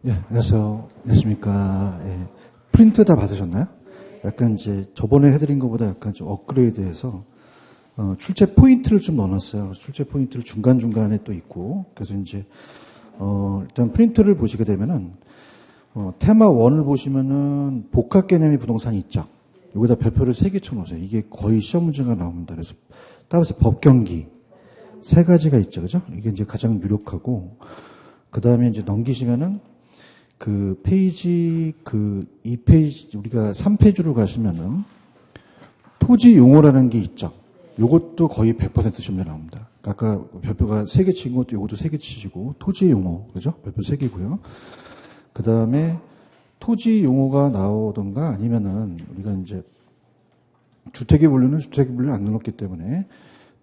예, 안녕하세요. 안녕하십니까. 예, 프린트 다 받으셨나요? 약간 이제 저번에 해드린 것보다 약간 좀 업그레이드해서 출제 포인트를 좀 넣어놨어요. 출제 포인트를 중간중간에 또 있고. 그래서 이제 일단 프린트를 보시게 되면은 테마 1을 보시면은 복합 개념의 부동산이 있죠. 여기다 별표를 3개 쳐놓으세요. 이게 거의 시험 문제가 나옵니다. 그래서 따라서 법경기 3가지가 있죠. 그죠? 이게 이제 가장 유력하고, 그 다음에 이제 넘기시면은 그 페이지, 2페이지, 우리가 3페이지로 가시면은 토지 용어라는 게 있죠. 요것도 거의 100% 시험에 나옵니다. 아까 별표가 3개 친 것도 요것도 3개 치시고, 토지 용어, 그죠? 별표 3개고요. 그 다음에 토지 용어가 나오던가 아니면은 우리가 이제 주택의 분류는 주택의 분류 안 넣었기 때문에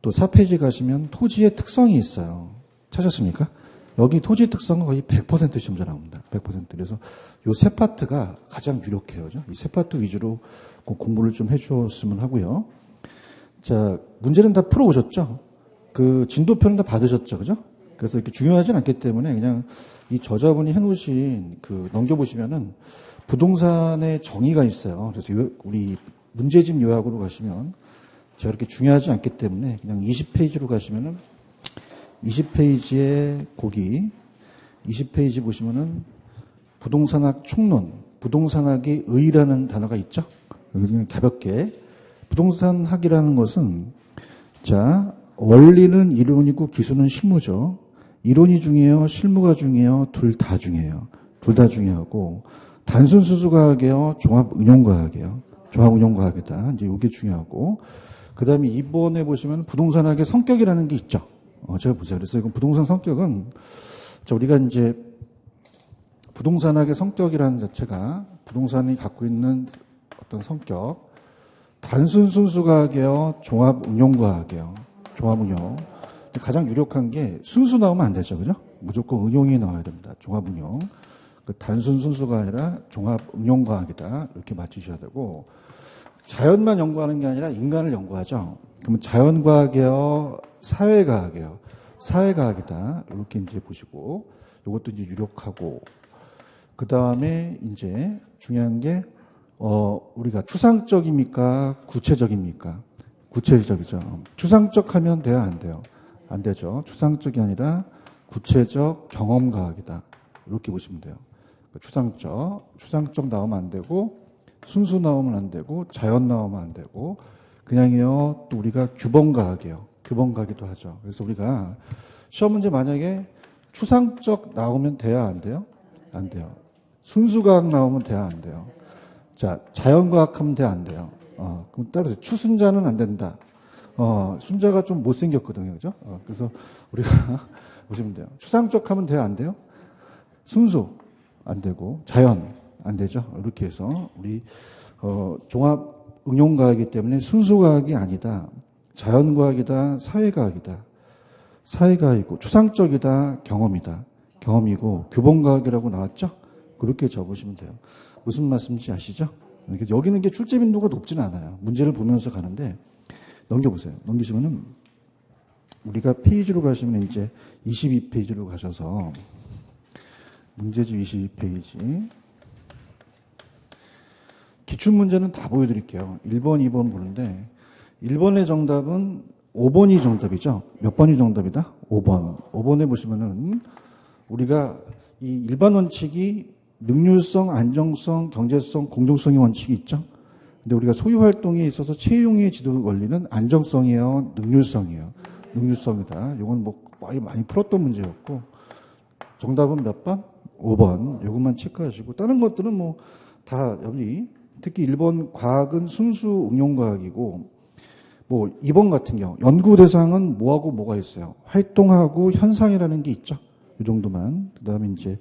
또 4페이지 가시면 토지의 특성이 있어요. 찾았습니까? 여기 토지 특성은 거의 100% 시험자 나옵니다. 100%. 그래서 요 세 파트가 가장 유력해요. 이 세 파트 위주로 공부를 좀 해주었으면 하고요. 자, 문제는 다 풀어오셨죠? 그 진도표는 다 받으셨죠? 그죠? 그래서 이렇게 중요하진 않기 때문에 그냥 이 저자분이 해놓으신 넘겨보시면은 부동산의 정의가 있어요. 그래서 우리 문제집 요약으로 가시면 제가 그렇게 중요하지 않기 때문에 그냥 20페이지로 가시면은 20페이지에 거기 20페이지 보시면은 부동산학 총론, 부동산학의 의라는 단어가 있죠. 여기 그냥 가볍게 부동산학이라는 것은 자 원리는 이론이고 기술은 실무죠. 이론이 중요해요, 실무가 중요해요, 둘 다 중요해요. 둘 다 중요하고 단순 수수과학이에요, 종합 응용과학이에요. 종합 응용과학이다. 이제 이게 중요하고 그 다음에 이번에 보시면 부동산학의 성격이라는 게 있죠. 제가 보세요. 그래서 이건 부동산 성격은, 자, 우리가 이제 부동산학의 성격이라는 자체가 부동산이 갖고 있는 어떤 성격, 단순 순수과학이에요, 종합 응용과학이에요. 종합 응용. 가장 유력한 게 순수 나오면 안 되죠. 그죠? 무조건 응용이 나와야 됩니다. 종합 응용. 단순 순수가 아니라 종합 응용과학이다. 이렇게 맞추셔야 되고, 자연만 연구하는 게 아니라 인간을 연구하죠. 그러면 자연과학이에요, 사회과학이에요. 사회과학이다. 이렇게 이제 보시고, 이것도 이제 유력하고, 그 다음에 이제 중요한 게, 우리가 추상적입니까? 구체적입니까? 구체적이죠. 추상적 하면 돼요? 안 돼요? 안 되죠. 추상적이 아니라 구체적 경험과학이다. 이렇게 보시면 돼요. 추상적 나오면 안 되고, 순수 나오면 안 되고, 자연 나오면 안 되고, 그냥요, 또 우리가 규범과학이에요. 규범과학이도 하죠. 그래서 우리가 시험 문제 만약에 추상적 나오면 돼야 안 돼요? 안 돼요. 순수과학 나오면 돼야 안 돼요. 자, 자연과학 하면 돼야 안 돼요. 그럼 따라서 추순자는 안 된다. 순자가 좀 못생겼거든요. 그죠? 그래서 우리가 보시면 돼요. 추상적 하면 돼야 안 돼요? 순수 안 되고, 자연 안 되죠. 이렇게 해서 우리 종합 응용과학이기 때문에 순수과학이 아니다. 자연과학이다. 사회과학이다. 사회과학이고 추상적이다. 경험이다. 경험이고 규범과학이라고 나왔죠. 그렇게 적으시면 돼요. 무슨 말씀인지 아시죠? 여기는 이게 출제 빈도가 높지는 않아요. 문제를 보면서 가는데 넘겨보세요. 넘기시면은 우리가 페이지로 가시면 이제 22페이지로 가셔서 문제집 22페이지 기출문제는 다 보여드릴게요. 1번, 2번 보는데 1번의 정답은 5번이 정답이죠. 몇 번이 정답이다? 5번. 5번에 보시면은 우리가 이 일반 원칙이 능률성, 안정성, 경제성, 공정성의 원칙이 있죠. 근데 우리가 소유 활동에 있어서 채용의 지도 원리는 안정성이에요, 능률성이에요. 능률성이다. 이건 뭐 많이 풀었던 문제였고 정답은 몇 번? 5번. 이것만 체크하시고 다른 것들은 뭐 다 여기 특히 1번 과학은 순수 응용과학이고 뭐 2번 같은 경우 연구 대상은 뭐하고 뭐가 있어요? 활동하고 현상이라는 게 있죠. 이 정도만. 그다음에 이제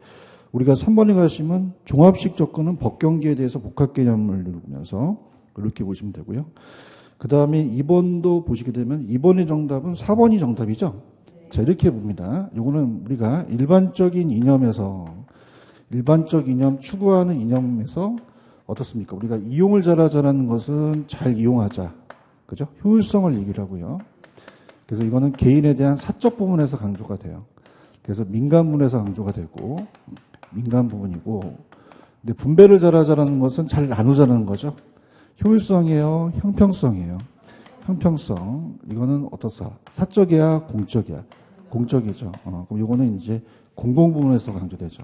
우리가 3번에 가시면 종합식 접근은 법경기에 대해서 복합 개념을 이루면서 이렇게 보시면 되고요. 그다음에 2번도 보시게 되면 2번의 정답은 4번이 정답이죠. 자, 이렇게 봅니다. 요거는 우리가 일반적인 이념에서 일반적 이념 추구하는 이념에서 어떻습니까? 우리가 이용을 잘하자라는 것은 잘 이용하자. 그죠? 효율성을 얘기를 하고요. 그래서 이거는 개인에 대한 사적 부분에서 강조가 돼요. 그래서 민간문에서 강조가 되고 민간 부분이고, 근데 분배를 잘하자는 것은 잘 나누자는 거죠. 효율성이에요, 형평성이에요. 형평성. 이거는 어떻사? 사적이야, 공적이야? 공적이죠. 그럼 이거는 이제 공공 부문에서 강조되죠.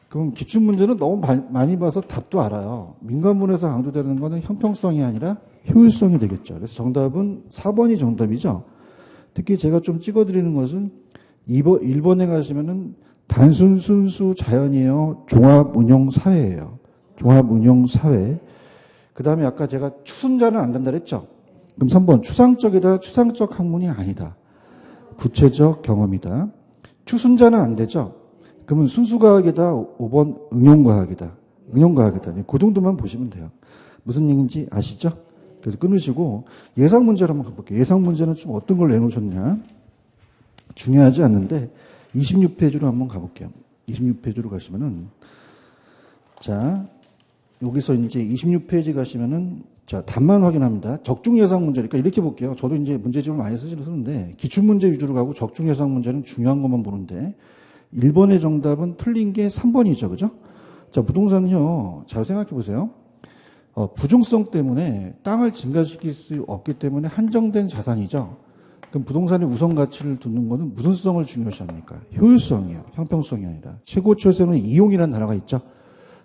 그럼 기출 문제는 너무 많이 봐서 답도 알아요. 민간 부문에서 강조되는 거는 형평성이 아니라 효율성이 되겠죠. 그래서 정답은 4번이 정답이죠. 특히 제가 좀 찍어드리는 것은 1번에 가시면은 단순 순수 자연이에요. 종합 운용 사회예요. 종합 운용 사회. 그 다음에 아까 제가 추순자는 안 된다 그랬죠. 그럼 3번 추상적이다. 추상적 학문이 아니다. 구체적 경험이다. 추순자는 안 되죠. 그러면 순수과학이다. 5번 응용과학이다. 응용과학이다. 그 정도만 보시면 돼요. 무슨 얘기인지 아시죠? 그래서 끊으시고 예상 문제를 한번 가볼게요. 예상 문제는 좀 어떤 걸 내놓으셨냐. 중요하지 않는데 26페이지로 한번 가볼게요. 26페이지로 가시면은 자 여기서 이제 26페이지 가시면은 자 답만 확인합니다. 적중 예상 문제니까 이렇게 볼게요. 저도 이제 문제집을 많이 쓰는데 기출 문제 위주로 가고 적중 예상 문제는 중요한 것만 보는데 1번의 정답은 틀린 게 3번이죠. 그죠? 자 부동산은요. 잘 생각해 보세요. 부중성 때문에 땅을 증가시킬 수 없기 때문에 한정된 자산이죠. 그럼 부동산의 우선 가치를 두는 것은 무슨 수성을 중요시합니까? 효율성이에요. 형평성이 아니라. 최고 최소는 이용이라는 단어가 있죠.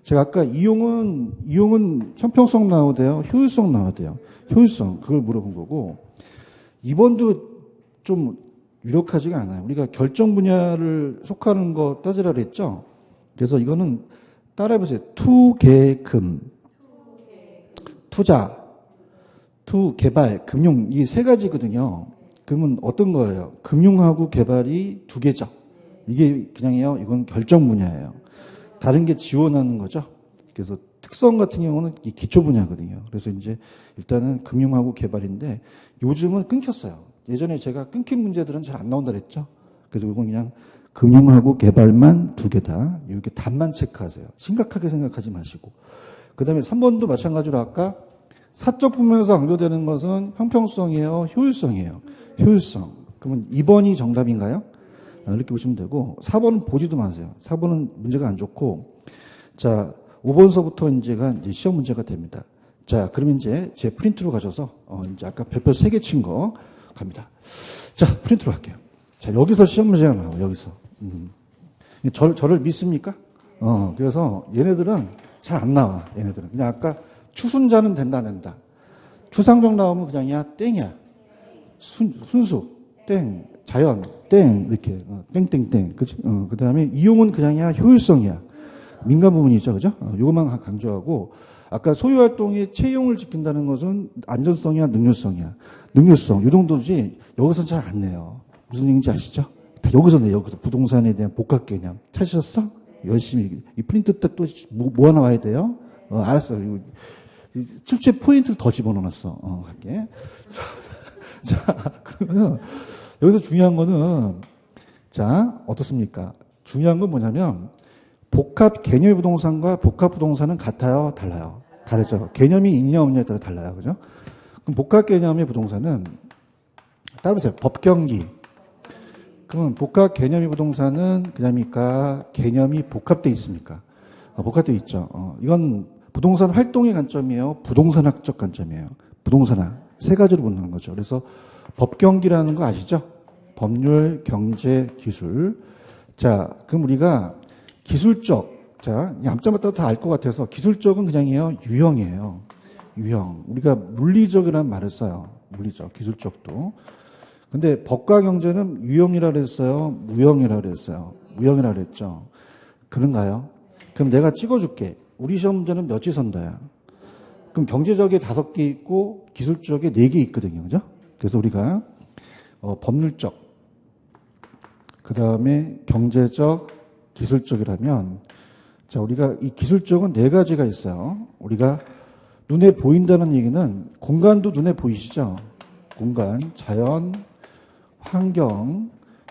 제가 아까 이용은 형평성 나오대요. 효율성 나오대요. 효율성. 그걸 물어본 거고. 2번도 좀 유력하지가 않아요. 우리가 결정 분야를 속하는 거 따지라 그랬죠. 그래서 이거는 따라해보세요. 투계금. 투자, 개발, 금융 이 세 가지거든요. 그러면 어떤 거예요? 금융하고 개발이 두 개죠. 이게 그냥요. 이건 결정 분야예요. 다른 게 지원하는 거죠. 그래서 특성 같은 경우는 이 기초 분야거든요. 그래서 이제 일단은 금융하고 개발인데 요즘은 끊겼어요. 예전에 제가 끊긴 문제들은 잘 안 나온다 그랬죠. 그래서 이건 그냥 금융하고 개발만 두 개다. 이렇게 답만 체크하세요. 심각하게 생각하지 마시고. 그 다음에 3번도 마찬가지로 아까 사적 부분에서 강조되는 것은 형평성이에요? 효율성이에요? 효율성. 그러면 2번이 정답인가요? 이렇게 보시면 되고 4번은 보지도 마세요. 4번은 문제가 안 좋고 자 5번서부터 이제 시험 문제가 됩니다. 자 그러면 이제 제 프린트로 가셔서 이제 아까 별표 3개 친 거 갑니다. 자 프린트로 할게요. 자 여기서 시험 문제가 나와요. 여기서 저를 믿습니까? 그래서 얘네들은 잘 안 나와. 얘네들은 그냥 아까 추순자는 된다. 추상적 나오면 그냥이야 땡이야. 순수 땡, 자연 땡 이렇게 땡땡땡 그치? 그 다음에 이용은 그냥이야 효율성이야. 민간 부분이죠, 그죠? 이것만 강조하고 아까 소유활동의 채용을 지킨다는 것은 안전성이야 능률성이야. 능률성 이 정도지 여기서는 잘 안 내요. 무슨 얘기인지 아시죠? 다 여기서 내요. 여기서 부동산에 대한 복합 개념 찾으셨어? 열심히 이 프린트 때 또 뭐 하나 와야 돼요? 알았어요. 출제 포인트를 더 집어넣어놨어. 할게. 자, 그러면 여기서 중요한 거는 자 어떻습니까? 중요한 건 뭐냐면 복합 개념의 부동산과 복합 부동산은 같아요, 달라요? 다르죠. 개념이 있냐 없냐에 따라 달라요, 그죠? 그럼 복합 개념의 부동산은 따라보세요. 법경기. 그러면 복합 개념의 부동산은 그냥입니까? 개념이 복합되어 있습니까? 복합되어 있죠. 이건 부동산 활동의 관점이에요. 부동산학적 관점이에요. 부동산학. 세 가지로 보는 거죠. 그래서 법경기라는 거 아시죠? 법률, 경제, 기술. 자, 그럼 우리가 기술적, 자, 앞자마다 다 알 것 같아서 기술적은 그냥이에요. 유형이에요. 유형. 우리가 물리적이라는 말을 써요. 물리적, 기술적도. 근데 법과 경제는 유형이라 그랬어요? 무형이라 그랬어요? 무형이라 그랬죠. 그런가요? 그럼 내가 찍어줄게. 우리 시험 문제는 몇 지선다야? 그럼 경제적에 5개 있고 기술적에 4개 있거든요. 그죠? 그래서 우리가 법률적, 그 다음에 경제적, 기술적이라면 자 우리가 이 기술적은 4가지가 있어요. 우리가 눈에 보인다는 얘기는 공간도 눈에 보이시죠? 공간, 자연, 환경,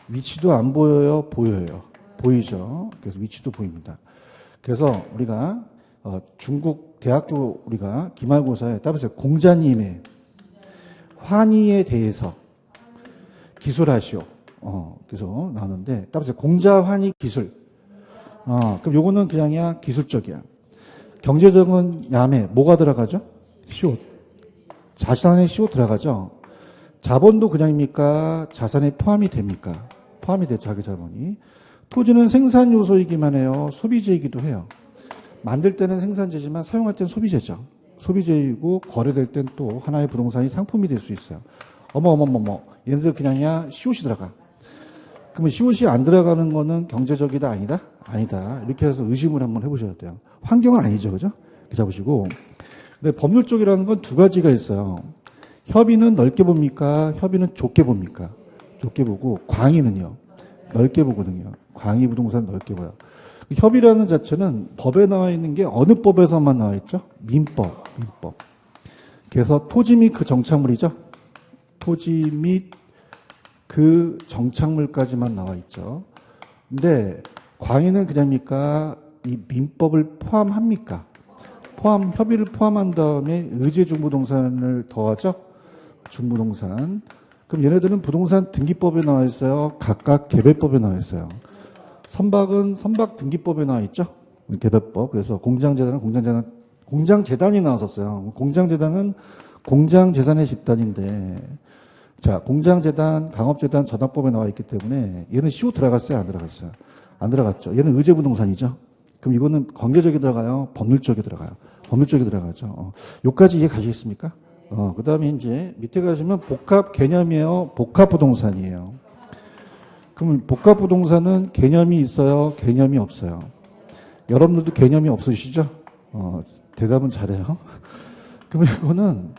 위치도 안 보여요? 보여요. 보이죠? 그래서 위치도 보입니다. 그래서 우리가 중국 대학교 우리가 기말고사에 따라서 공자님의 환희에 대해서 기술하시오. 그래서 나오는데 따라서 공자 환희 기술 그럼 요거는 그냥이야 기술적이야. 경제적은 야매. 뭐가 들어가죠? 시옷. 자산에 시옷 들어가죠. 자본도 그냥입니까? 자산에 포함이 됩니까? 포함이 되죠. 자기 자본이. 토지는 생산 요소이기만 해요. 소비재이기도 해요. 만들 때는 생산재지만 사용할 때는 소비재죠. 소비재이고 거래될 땐 또 하나의 부동산이 상품이 될 수 있어요. 어머어머어머. 얘네들 그냥이야 시옷이 들어가. 그러면 시옷이 안 들어가는 거는 경제적이다 아니다? 아니다. 이렇게 해서 의심을 한번 해보셔야 돼요. 환경은 아니죠. 그죠? 이렇게 잡으시고. 근데 법률 쪽이라는 건 두 가지가 있어요. 협의는 넓게 봅니까? 협의는 좁게 봅니까? 좁게 보고 광의는요. 넓게 보거든요. 광의 부동산 넓게 봐요. 협의라는 자체는 법에 나와 있는 게 어느 법에서만 나와 있죠? 민법. 그래서 토지 및 그 정착물이죠. 토지 및 그 정착물까지만 나와 있죠. 근데 광의는 그냥입니까? 이 민법을 포함합니까? 협의를 포함한 다음에 의제 중부동산을 더하죠? 중부동산. 그럼 얘네들은 부동산 등기법에 나와 있어요? 각각 개별법에 나와 있어요? 선박은 선박 등기법에 나와 있죠? 개별법. 그래서 공장재단은 공장재단이 나왔었어요. 공장재단은 공장재산의 집단인데, 자, 공장재단, 강업재단 전환법에 나와 있기 때문에 얘는 시호 들어갔어요? 안 들어갔어요? 안 들어갔죠. 얘는 의제부동산이죠. 그럼 이거는 관계적이 들어가요? 법률적이 들어가요? 법률적이 들어가죠. 요까지 이해 가시겠습니까? 그 다음에 이제 밑에 가시면 복합 개념이에요? 복합부동산이에요? 그러면 복합부동산은 개념이 있어요? 개념이 없어요? 여러분들도 개념이 없으시죠? 대답은 잘해요. 그러면 이거는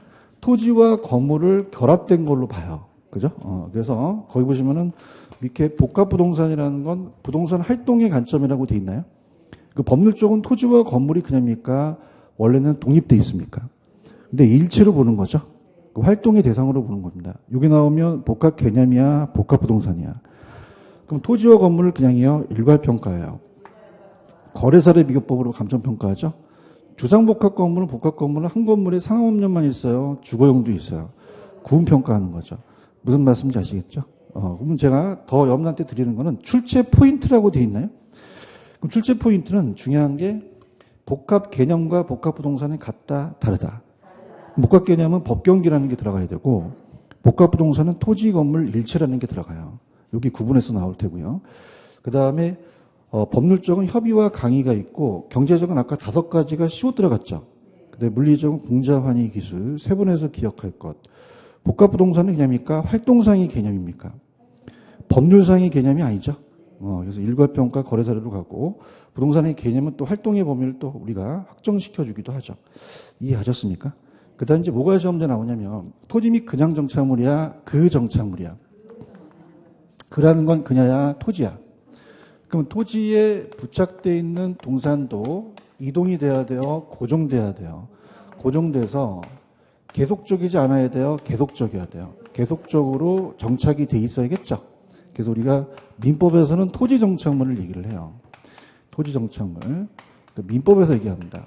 토지와 건물을 결합된 걸로 봐요. 그죠? 그래서 거기 보시면은 밑에 복합부동산이라는 건 부동산 활동의 관점이라고 돼 있나요? 그 법률 쪽은 토지와 건물이 그냥입니까? 원래는 독립돼 있습니까? 근데 일체로 보는 거죠. 그 활동의 대상으로 보는 겁니다. 여기 나오면 복합 개념이야, 복합 부동산이야. 그럼 토지와 건물을 그냥이요, 일괄평가예요. 거래사례 비교법으로 감정평가하죠. 주상복합 건물은 복합 건물은 한 건물에 상업업력만 있어요. 주거용도 있어요. 구분평가하는 거죠. 무슨 말씀인지 아시겠죠? 그러면 제가 더 여러분한테 드리는 거는 출제 포인트라고 돼 있나요? 그럼 출제 포인트는 중요한 게 복합 개념과 복합 부동산이 같다, 다르다. 복합 개념은 법경기라는 게 들어가야 되고 복합 부동산은 토지 건물 일체라는 게 들어가요. 여기 구분해서 나올 테고요. 그 다음에 법률 쪽은 협의와 강의가 있고 경제적은 아까 5가지가 시옷 들어갔죠. 근데 물리적은 공자, 환희, 기술, 세분해서 기억할 것. 복합 부동산은 개념입니까? 활동상의 개념입니까? 법률상의 개념이 아니죠. 그래서 일괄평가 거래사례로 가고 부동산의 개념은 또 활동의 범위를 또 우리가 확정시켜주기도 하죠. 이해하셨습니까? 그 다음 이제 뭐가 시험제 나오냐면 토지 및 그냥 정착물이야, 그 정착물이야. 그라는 건 그냐야, 토지야. 그럼 토지에 부착되어 있는 동산도 이동이 돼야 돼요, 고정돼야 돼요. 고정돼서 계속적이지 않아야 돼요, 계속적이어야 돼요. 계속적으로 정착이 돼 있어야겠죠. 그래서 우리가 민법에서는 토지 정착물을 얘기를 해요. 토지 정착물. 민법에서 얘기합니다.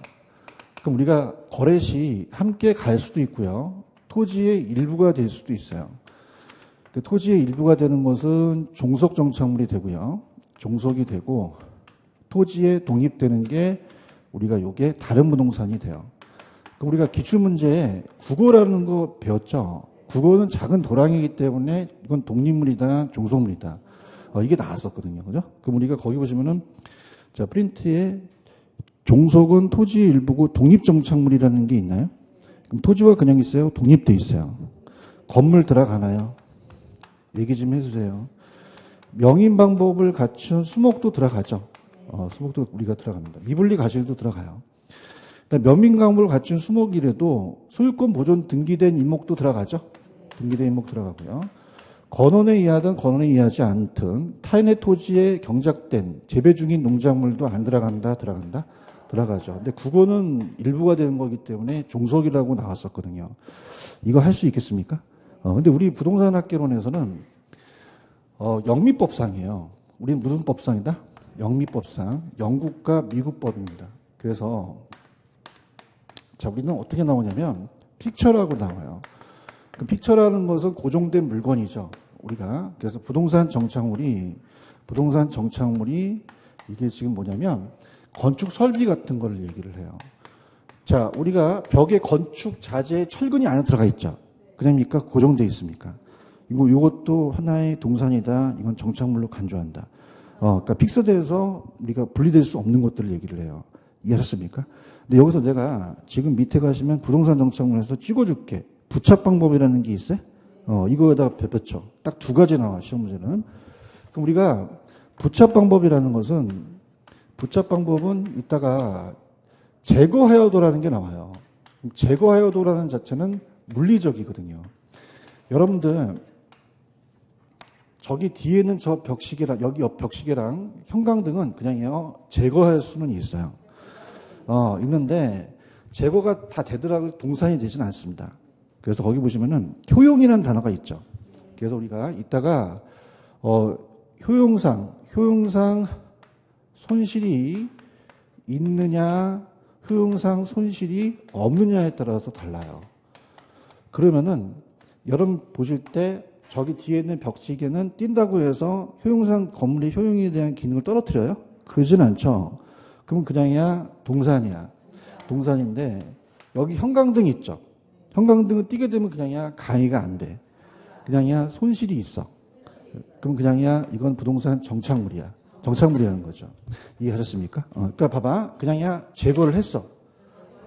그럼 우리가 거래 시 함께 갈 수도 있고요. 토지의 일부가 될 수도 있어요. 토지의 일부가 되는 것은 종속 정착물이 되고요. 종속이 되고 토지에 독립되는 게 우리가 요게 다른 부동산이 돼요. 그럼 우리가 기출문제에 국어라는 거 배웠죠. 국어는 작은 도랑이기 때문에 이건 독립물이다, 종속물이다. 이게 나왔었거든요. 그죠? 그럼 우리가 거기 보시면은 자, 프린트에 종속은 토지의 일부고 독립정착물이라는 게 있나요? 그럼 토지와 그냥 있어요? 독립돼 있어요. 건물 들어가나요? 얘기 좀 해주세요. 명인 방법을 갖춘 수목도 들어가죠. 수목도 우리가 들어갑니다. 미분리 가실도 들어가요. 명인 방법을 갖춘 수목이라도 소유권 보존 등기된 임목도 들어가죠. 등기된 임목 들어가고요. 건원에 의하든 건원에 의하지 않든 타인의 토지에 경작된 재배 중인 농작물도 안 들어간다, 들어간다? 들어가죠. 근데 국어는 일부가 되는 거기 때문에 종속이라고 나왔었거든요. 이거 할 수 있겠습니까? 근데 우리 부동산 학개론에서는 영미법상이에요. 우리는 무슨 법상이다? 영미법상. 영국과 미국법입니다. 그래서 자, 우리는 어떻게 나오냐면 픽처라고 나와요. 그 픽처라는 것은 고정된 물건이죠. 우리가 그래서 부동산 정착물이 이게 지금 뭐냐면 건축 설비 같은 걸 얘기를 해요. 자, 우리가 벽에 건축 자재 철근이 안에 들어가 있죠. 그러니까 고정되어 있습니까? 이것도 하나의 동산이다. 이건 정착물로 간주한다. 그러니까 픽스돼서 우리가 분리될 수 없는 것들을 얘기를 해요. 이해하셨습니까? 근데 여기서 내가 지금 밑에 가시면 부동산 정착물에서 찍어줄게. 부착 방법이라는 게 있어요? 이거에다가 배웠죠. 딱 두 가지 나와, 시험 문제는. 그럼 우리가 부착 방법이라는 이따가 제거하여도라는 게 나와요. 제거하여도라는 자체는 물리적이거든요. 여러분들, 저기 뒤에는 저 벽시계랑, 여기 옆 벽시계랑 형광등은 그냥요, 제거할 수는 있어요. 있는데, 제거가 다 되더라도 동산이 되지는 않습니다. 그래서 거기 보시면은 효용이라는 단어가 있죠. 그래서 우리가 이따가, 효용상 손실이 있느냐, 효용상 손실이 없느냐에 따라서 달라요. 그러면은, 여러분 보실 때 저기 뒤에 있는 벽시계는 띈다고 해서 효용상 건물의 효용에 대한 기능을 떨어뜨려요? 그러진 않죠. 그럼 그냥이야 동산이야. 동산인데 여기 형광등 있죠. 형광등을 띄게 되면 그냥이야 가해가 안 돼. 그냥이야 손실이 있어. 그럼 그냥이야 이건 부동산 정착물이야. 정착물이라는 거죠. 이해하셨습니까? 그러니까 봐봐. 그냥이야 제거를 했어.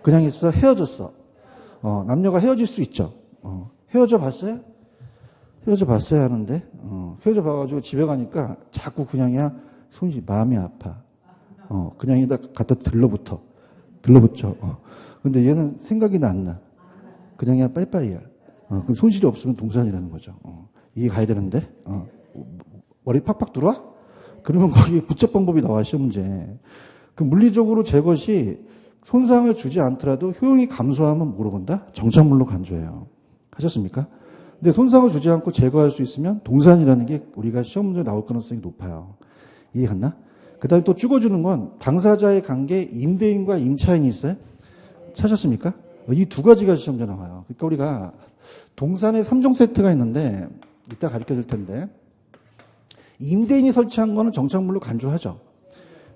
그냥 있어 헤어졌어. 남녀가 헤어질 수 있죠. 헤어져 봤어요? 헤어져 봤어야 하는데, 헤어져 봐가지고 집에 가니까 자꾸 그냥이야 손이 마음이 아파. 그냥이다 갖다 들러붙어. 들러붙죠. 근데 얘는 생각이 안 나. 그냥이야 빠이빠이야. 그럼 손실이 없으면 동산이라는 거죠. 이해 가야 되는데, 머리 팍팍 들어와? 그러면 거기에 부착 방법이 나와, 시험 문제. 그 물리적으로 제 것이 손상을 주지 않더라도 효용이 감소하면 뭐로 본다? 정착물로 간주해요. 하셨습니까? 근데 손상을 주지 않고 제거할 수 있으면 동산이라는 게 우리가 시험 문제에 나올 가능성이 높아요. 이해갔나? 그 다음에 또 찍어주는 건 당사자의 관계 임대인과 임차인이 있어요. 찾았습니까? 이 두 가지가 시험 문제 나와요. 그러니까 우리가 동산의 3종 세트가 있는데 이따 가르쳐 줄 텐데 임대인이 설치한 거는 정착물로 간주하죠.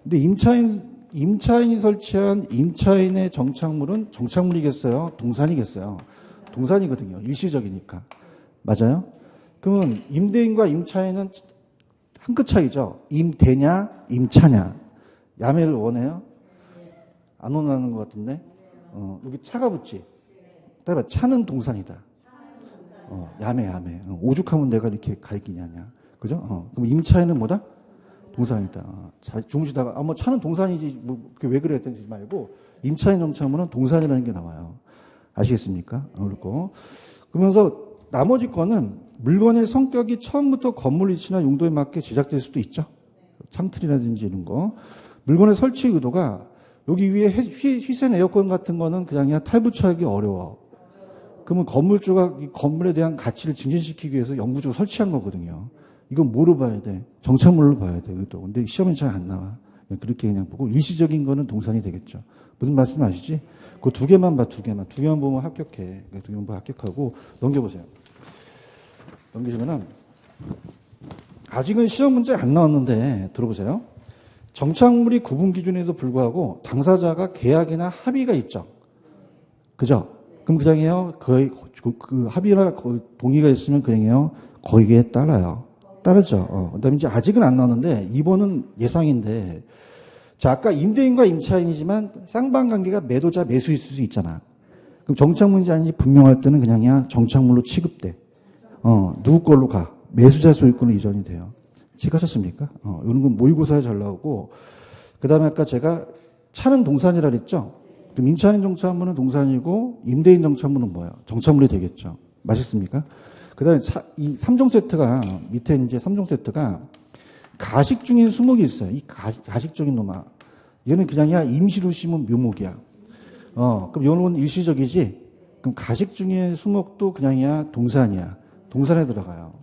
근데 임차인이 설치한 임차인의 정착물은 정착물이겠어요? 동산이겠어요? 동산이거든요. 일시적이니까. 맞아요? 그러면 임대인과 임차인은 한 끗 차이죠. 임대냐, 임차냐. 야매를 원해요? 안 원하는 것 같은데? 여기 차가 붙지? 따라봐. 차는 동산이다. 야매. 오죽하면 내가 이렇게 가리키냐냐. 그죠? 그럼 임차인은 뭐다? 동산이다. 주무시다가, 뭐 차는 동산이지, 왜 그랬든지 말고, 임차인 정착물은 동산이라는 게 나와요. 아시겠습니까? 그렇고. 그러면서 나머지 거는 물건의 성격이 처음부터 건물 위치나 용도에 맞게 제작될 수도 있죠. 창틀이라든지 이런 거. 물건의 설치 의도가 여기 위에 휘센 에어컨 같은 거는 그냥 탈부착하기 어려워. 그러면 건물주가 이 건물에 대한 가치를 증진시키기 위해서 영구적으로 설치한 거거든요. 이건 뭐로 봐야 돼? 정착물로 봐야 돼, 의도. 근데 시험에 잘 안 나와. 그렇게 그냥 보고 일시적인 거는 동산이 되겠죠. 무슨 말씀 아시지? 그 두 개만 봐, 두 개만. 두 개만 보면 합격해. 두 개만 보면 합격하고 넘겨보세요. 넘기시면은 아직은 시험 문제 안 나왔는데 들어보세요. 정착물이 구분 기준에도 불구하고 당사자가 계약이나 합의가 있죠. 그죠? 그럼 그냥이요. 거의 그 합의나 동의가 있으면 그냥이요. 거기에 따라요. 따르죠. 그다음에 이제 아직은 안 나왔는데 2번은 예상인데 자, 아까 임대인과 임차인이지만 쌍방관계가 매도자 매수일 수 있잖아. 그럼 정착물인지 아닌지 분명할 때는 그냥이야 정착물로 취급돼. 누구 걸로 가? 매수자 소유권은 이전이 돼요. 체크하셨습니까? 이런 건 모의고사에 잘 나오고 그 다음에 아까 제가 차는 동산이라 그랬죠? 그럼 임차인 정착물은 동산이고 임대인 정착물은 뭐예요? 정착물이 되겠죠. 맞습니까? 그 다음에 이 3종 세트가 밑에 이제 3종 세트가 가식 중인 수목이 있어요. 이 가식적인 놈아. 얘는 그냥이야 임시로 심은 묘목이야. 그럼 이건 일시적이지? 그럼 가식 중의 수목도 그냥이야 동산이야. 동산에 들어가요.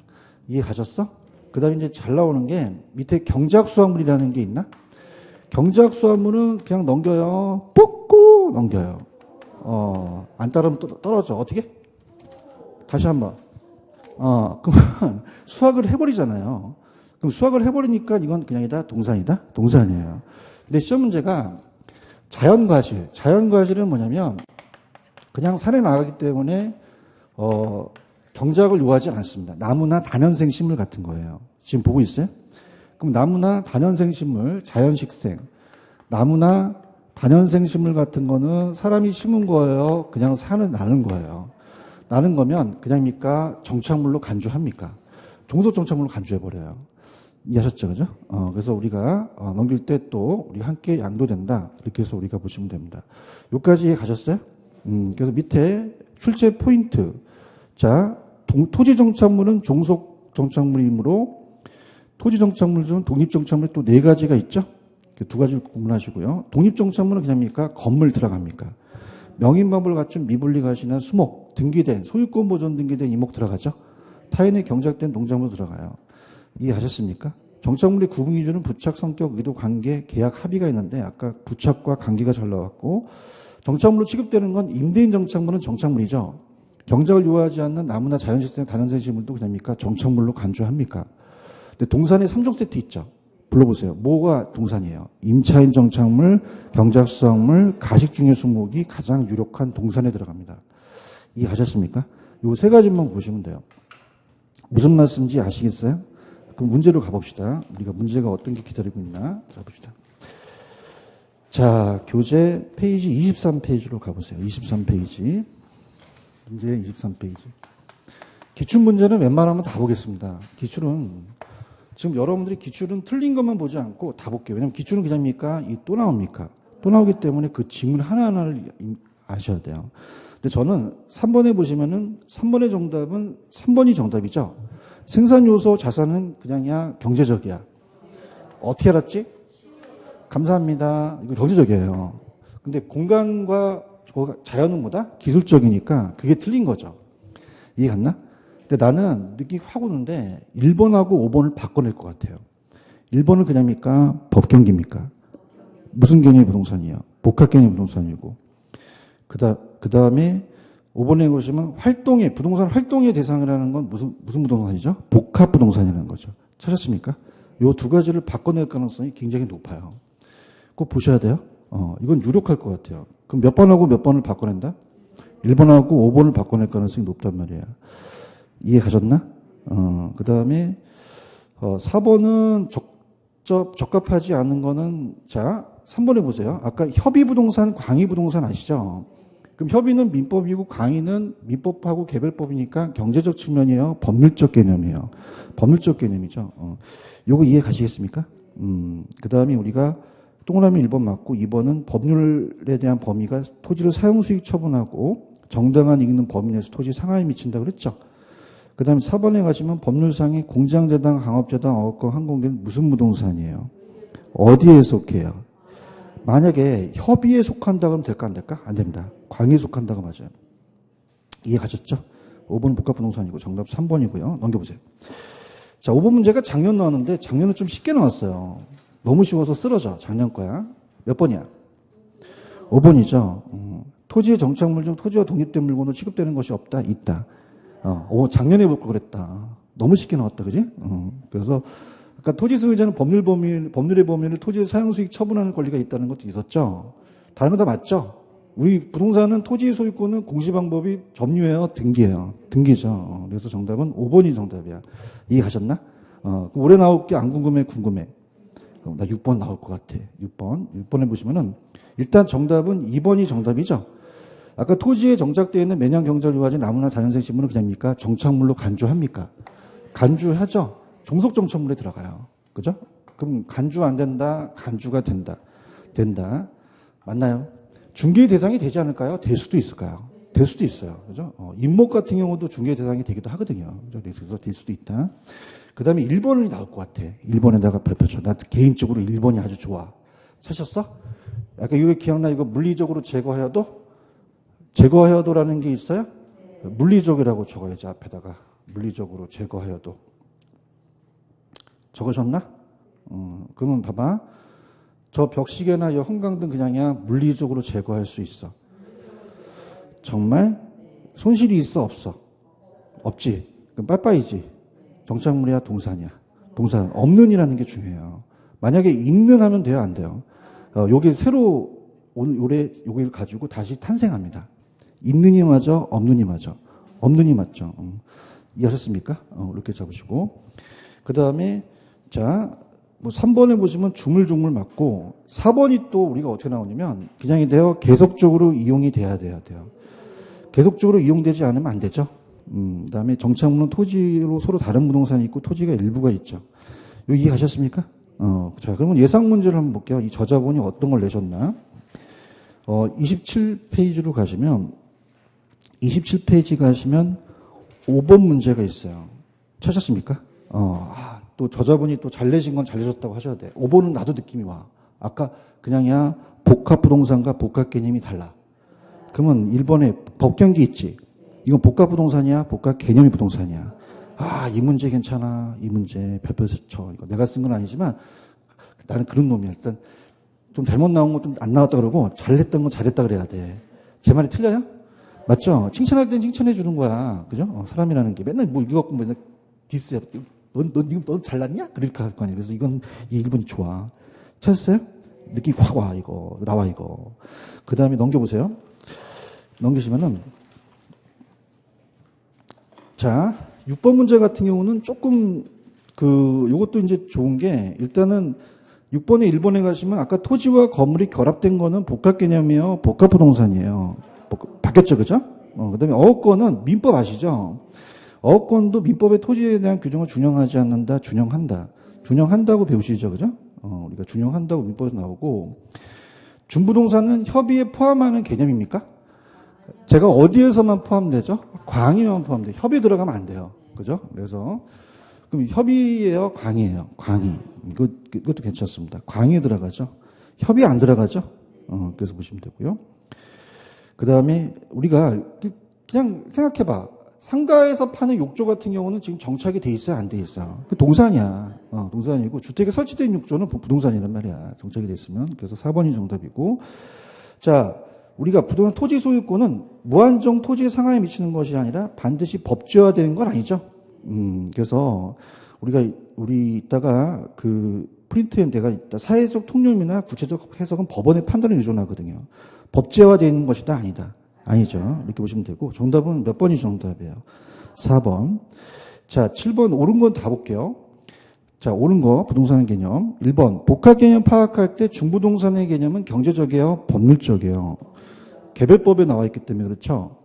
이해 가셨어? 그 다음에 이제 잘 나오는 게 밑에 경제학 수화물이라는 게 있나? 경제학 수화물은 그냥 넘겨요. 뽑고 넘겨요. 안 따르면 떨어져. 어떻게? 다시 한 번. 그러면 수학을 해버리잖아요. 그럼 수학을 해버리니까 이건 그냥이다 동산이다? 동산이에요. 근데 시험 문제가 자연과실은 뭐냐면 그냥 산에 나가기 때문에 경작을 요하지 않습니다. 나무나 다년생 식물 같은 거예요. 지금 보고 있어요? 그럼 나무나 다년생 식물, 자연식생, 나무나 다년생 식물 같은 거는 사람이 심은 거예요? 그냥 산을 나는 거예요? 나는 거면 그냥입니까? 정착물로 간주합니까? 종속정착물로 간주해버려요. 이해하셨죠? 그죠? 그래서 우리가 넘길 때 또 우리 함께 양도된다. 이렇게 해서 우리가 보시면 됩니다. 여기까지 가셨어요? 그래서 밑에 출제 포인트. 자, 토지정착물은 종속정착물이므로 토지정착물 중 독립정착물이 또 4가지가 있죠? 2가지를 구분하시고요. 독립정착물은 그냥입니까? 건물 들어갑니까? 명인방법을 갖춘 미분리가시나 수목, 등기된, 소유권 보존 등기된 이목 들어가죠? 타인의 경작된 농작물 들어가요. 이해하셨습니까? 정착물의 구분 기준은 부착, 성격, 의도, 관계, 계약, 합의가 있는데 아까 부착과 관계가 잘 나왔고 정착물로 취급되는 건 임대인 정착물은 정착물이죠. 경작을 요하지 않는 나무나 자연식생, 다년생 식물도 그냥입니까? 정착물로 간주합니까? 근데 동산에 3종 세트 있죠. 불러보세요. 뭐가 동산이에요? 임차인 정착물, 경작수확물, 가식 중의 수목이 가장 유력한 동산에 들어갑니다. 이해하셨습니까? 요 3가지만 보시면 돼요. 무슨 말씀인지 아시겠어요? 그럼 문제로 가봅시다. 우리가 문제가 어떤 게 기다리고 있나 들어봅시다. 자, 교재 페이지 23페이지로 가보세요. 23페이지. 문제 23페이지. 기출문제는 웬만하면 다 보겠습니다. 기출은 지금 여러분들이 기출은 틀린 것만 보지 않고 다 볼게요. 왜냐하면 기출은 그냥입니까? 또 나옵니까? 또 나오기 때문에 그 지문 하나하나를 아셔야 돼요. 근데 저는 3번에 보시면은 3번의 정답은 3번이 정답이죠. 생산 요소 자산은 그냥이야 경제적이야. 어떻게 알았지? 감사합니다. 이거 경제적이에요. 근데 공간과 자연은 뭐다? 기술적이니까 그게 틀린 거죠. 이해 갔나? 근데 나는 느낌이 확 오는데 1번하고 5번을 바꿔낼 것 같아요. 1번은 그냥입니까? 법경기입니까? 무슨 개념의 부동산이에요? 복합 개념 부동산이고. 그 다음에 5번에 보시면 부동산 활동의 대상이라는 건 무슨 부동산이죠? 복합 부동산이라는 거죠. 찾았습니까? 요 2가지를 바꿔낼 가능성이 굉장히 높아요. 꼭 보셔야 돼요. 이건 유력할 것 같아요. 그럼 몇 번하고 몇 번을 바꿔낸다? 1번하고 5번을 바꿔낼 가능성이 높단 말이에요. 이해 가셨나? 그 다음에 4번은 적합하지 않은 거는 자 3번에 보세요. 아까 협의부동산, 광의부동산 아시죠? 그럼 협의는 민법이고 광의는 민법하고 개별법이니까 경제적 측면이에요? 법률적 개념이에요? 법률적 개념이죠. 요거 이해 가시겠습니까? 그 다음에 우리가 동그라미 1번 맞고 2번은 법률에 대한 범위가 토지를 사용수익 처분하고 정당한 이익 있는 범위 내에서 토지 상하에 미친다 그랬죠? 그 다음에 4번에 가시면 법률상의 공장재당, 강업재당, 어업권, 항공기는 무슨 부동산이에요? 어디에 속해요? 만약에 협의에 속한다 그러면 될까 안 될까? 안 됩니다. 광의에 속한다가 맞아요. 이해 가셨죠? 5번은 복합부동산이고 정답 3번이고요. 넘겨보세요. 자, 5번 문제가 작년 나왔는데 작년은 좀 쉽게 나왔어요. 너무 쉬워서 쓰러져. 작년 거야. 몇 번이야? 5번이죠. 토지의 정착물 중 토지와 독립된 물건으로 취급되는 것이 없다? 있다. 작년에 볼 거 그랬다. 너무 쉽게 나왔다. 그지? 그래서 그러니까 토지 소유자는 법률의 범위를 토지의 사용수익 처분하는 권리가 있다는 것도 있었죠. 다른 거 다 맞죠? 우리 부동산은 토지 소유권은 공시방법이 점유예요? 등기예요? 등기죠. 그래서 정답은 5번이 정답이야. 이해하셨나? 그럼 올해 나올 게 안 궁금해? 궁금해. 나 6번 나올 것 같아. 6번에 보시면은 일단 정답은 2번이 정답이죠. 아까 토지에 정착되어 있는 매년 경작을 요하지 나무나 자연생 식물은 그냥입니까? 정착물로 간주합니까? 간주하죠. 종속 정착물에 들어가요. 그죠? 그럼 간주 안 된다, 간주가 된다. 된다. 맞나요? 중개 대상이 되지 않을까요? 될 수도 있을까요? 될 수도 있어요. 그죠? 임목 같은 경우도 중개 대상이 되기도 하거든요. 그죠? 그래서 될 수도 있다. 그 다음에 1번이 나올 것 같아. 1번에다가 발표쳐. 나 개인적으로 1번이 아주 좋아. 찾았어? 약간 이거 기억나? 이거 물리적으로 제거하여도라는 게 있어요? 물리적이라고 적어야지, 앞에다가. 물리적으로 제거하여도. 적으셨나? 그러면 봐봐. 저 벽시계나 이 형광등 그냥이야 물리적으로 제거할 수 있어. 정말? 손실이 있어? 없어? 없지? 그럼 빠빠이지? 정착물이야? 동산이야? 동산. 없는이라는 게 중요해요. 만약에 있는 하면 돼요, 안 돼요? 요게 새로 올해 요걸 가지고 다시 탄생합니다. 있는이 맞아, 없는이 맞아. 없는이 맞죠. 이해하셨습니까? 이렇게 잡으시고. 그 다음에, 자, 뭐 3번에 보시면 주물주물 맞고, 4번이 또 우리가 어떻게 나오냐면, 그냥이 돼요. 계속적으로 이용이 돼야 돼요. 계속적으로 이용되지 않으면 안 되죠. 그 다음에 정착물은 토지로 서로 다른 부동산이 있고, 토지가 일부가 있죠. 여기 이해하셨습니까? 자, 그러면 예상 문제를 한번 볼게요. 이 저자분이 어떤 걸 내셨나? 27페이지로 가시면, 27페이지 가시면 5번 문제가 있어요. 찾았습니까? 또 저자분이 또 잘 내신 건 잘 내셨다고 하셔야 돼. 5번은 나도 느낌이 와. 아까 그냥이야 복합부동산과 복합개념이 달라. 그러면 1번에 법경기 있지. 이건 복합부동산이야? 복합개념이 부동산이야? 이 문제 괜찮아. 이 문제 별표 쳐. 이거 내가 쓴 건 아니지만 나는 그런 놈이야. 일단 좀 잘못 나온 거 좀 안 나왔다 그러고 잘했던 건 잘했다 그래야 돼. 제 말이 틀려요? 맞죠? 칭찬할 땐 칭찬해 주는 거야. 그죠? 사람이라는 게 맨날 뭐 이거 갖고 맨날 디스야. 넌 잘났냐? 그렇게 할 거 아니야. 그래서 이건 이 1번이 좋아. 찾았어요? 느낌이 확 와, 이거. 나와, 이거. 그 다음에 넘겨보세요. 넘기시면은, 자, 6번 문제 같은 경우는 조금, 요것도 이제 좋은 게, 일단은 6번에 1번에 가시면 아까 토지와 건물이 결합된 거는 복합 개념이에요. 복합 부동산이에요. 바뀌었죠, 그죠? 그 다음에 어업권은 민법 아시죠? 어업권도 민법의 토지에 대한 규정을 준용하지 않는다, 준용한다. 준용한다고 배우시죠, 그죠? 우리가 준용한다고 민법에서 나오고, 준부동산은 협의에 포함하는 개념입니까? 제가 어디에서만 포함되죠? 광의만 포함돼요. 협의 들어가면 안 돼요. 그죠? 그래서, 그럼 협의예요? 광의예요? 광의. 이것도 괜찮습니다. 광의에 들어가죠? 협의 안 들어가죠? 그래서 보시면 되고요. 그 다음에 우리가 그냥 생각해봐. 상가에서 파는 욕조 같은 경우는 지금 정착이 돼 있어요? 안 돼 있어요? 그 동산이야. 동산이고 주택에 설치된 욕조는 부동산이란 말이야. 정착이 돼 있으면. 그래서 4번이 정답이고. 자, 우리가 부동산 토지 소유권은 무한정 토지 상하에 미치는 것이 아니라 반드시 법제화되는 건 아니죠. 그래서 우리 이따가 프린트엔 내가 이따 사회적 통념이나 구체적 해석은 법원의 판단에 의존하거든요. 법제화되는 것이다, 아니다. 아니죠. 이렇게 보시면 되고, 정답은 몇 번이 정답이에요? 4번. 자, 7번 옳은 건 다 볼게요. 자, 옳은 거, 부동산 개념. 1번, 복합 개념 파악할 때 중부동산의 개념은 경제적이에요? 법률적이에요? 개별법에 나와 있기 때문에 그렇죠.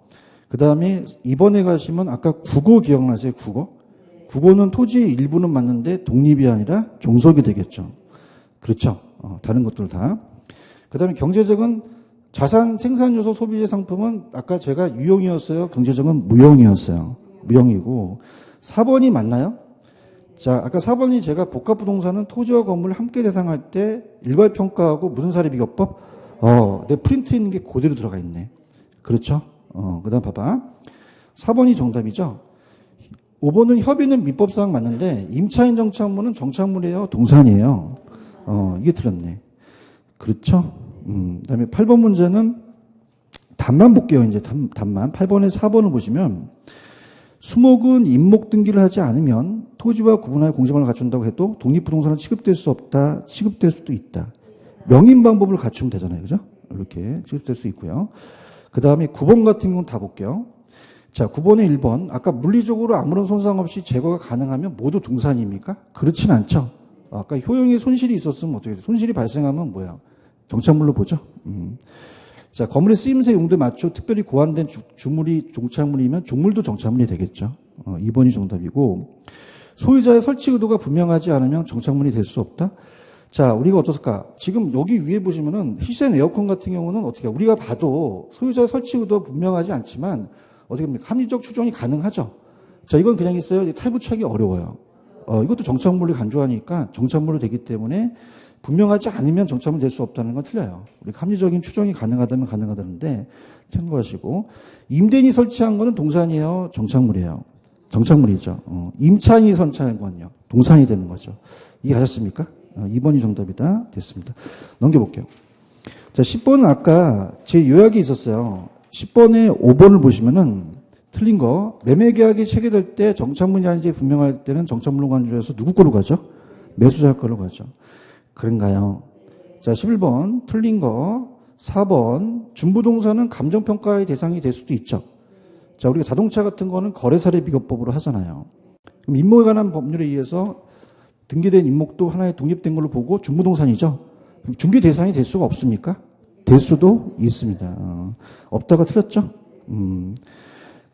그 다음에 2번에 가시면 아까 국어 기억나세요? 국어? 국어는 토지의 일부는 맞는데 독립이 아니라 종속이 되겠죠. 그렇죠. 다른 것들 다. 그 다음에 경제적은 자산 생산 요소 소비재 상품은 아까 제가 유형이었어요. 경제적은 무형이었어요. 무형이고 4번이 맞나요? 자, 아까 4번이 제가 복합부동산은 토지와 건물을 함께 대상할 때 일괄평가하고 무슨 사례비교법? 내 프린트에 있는 게 그대로 들어가 있네. 그렇죠? 그 다음 봐봐. 4번이 정답이죠? 5번은 협의는 민법상 맞는데 임차인 정착물은 정착물이에요? 동산이에요? 이게 틀렸네. 그렇죠? 그다음에 8번 문제는 답만 볼게요. 이제 답만. 8번에 4번을 보시면 수목은 임목 등기를 하지 않으면 토지와 구분하여 공제방을 갖춘다고 해도 독립부동산은 취급될 수 없다. 취급될 수도 있다. 명인 방법을 갖추면 되잖아요. 그죠? 이렇게 취급될 수 있고요. 그 다음에 9번 같은 경우는 다 볼게요. 자, 9번에 1번. 아까 물리적으로 아무런 손상 없이 제거가 가능하면 모두 동산입니까? 그렇진 않죠. 아까 효용에 손실이 있었으면 어떻게 돼요? 손실이 발생하면 뭐야? 정착물로 보죠. 자, 건물의 쓰임새 용도에 맞춰 특별히 고안된 주물이 종착물이면 종물도 정착물이 되겠죠. 2번이 정답이고, 소유자의 설치 의도가 분명하지 않으면 정착물이 될 수 없다. 자, 우리가 어떻을까? 지금 여기 위에 보시면은 히센 에어컨 같은 경우는 어떻게, 우리가 봐도 소유자의 설치 의도가 분명하지 않지만 어떻게 합니까? 합리적 추정이 가능하죠. 자, 이건 그냥 있어요. 탈부착이 어려워요. 이것도 정착물을 간주하니까 정착물로 되기 때문에 분명하지 않으면 정착물 될 수 없다는 건 틀려요. 우리 합리적인 추정이 가능하다면 가능하다는데 참고하시고, 임대인이 설치한 거는 동산이에요? 정착물이에요? 정착물이죠. 임차인이 설치한 건요? 동산이 되는 거죠. 이해하셨습니까? 2번이 정답이다. 됐습니다. 넘겨볼게요. 자, 10번은 아까 제 요약이 있었어요. 10번에 5번을 보시면은 틀린 거. 매매계약이 체결될 때 정착물이 아닌지 분명할 때는 정착물로 간주해서 누구 거로 가죠? 매수자 거로 가죠. 그런가요? 자, 11번 틀린 거. 4번 준부동산은 감정평가의 대상이 될 수도 있죠. 자, 우리가 자동차 같은 거는 거래사례비교법으로 하잖아요. 그럼 임목에 관한 법률에 의해서 등기된 임목도 하나의 독립된 걸로 보고 준부동산이죠. 그럼 중개 대상이 될 수가 없습니까? 될 수도 있습니다. 없다가 틀렸죠?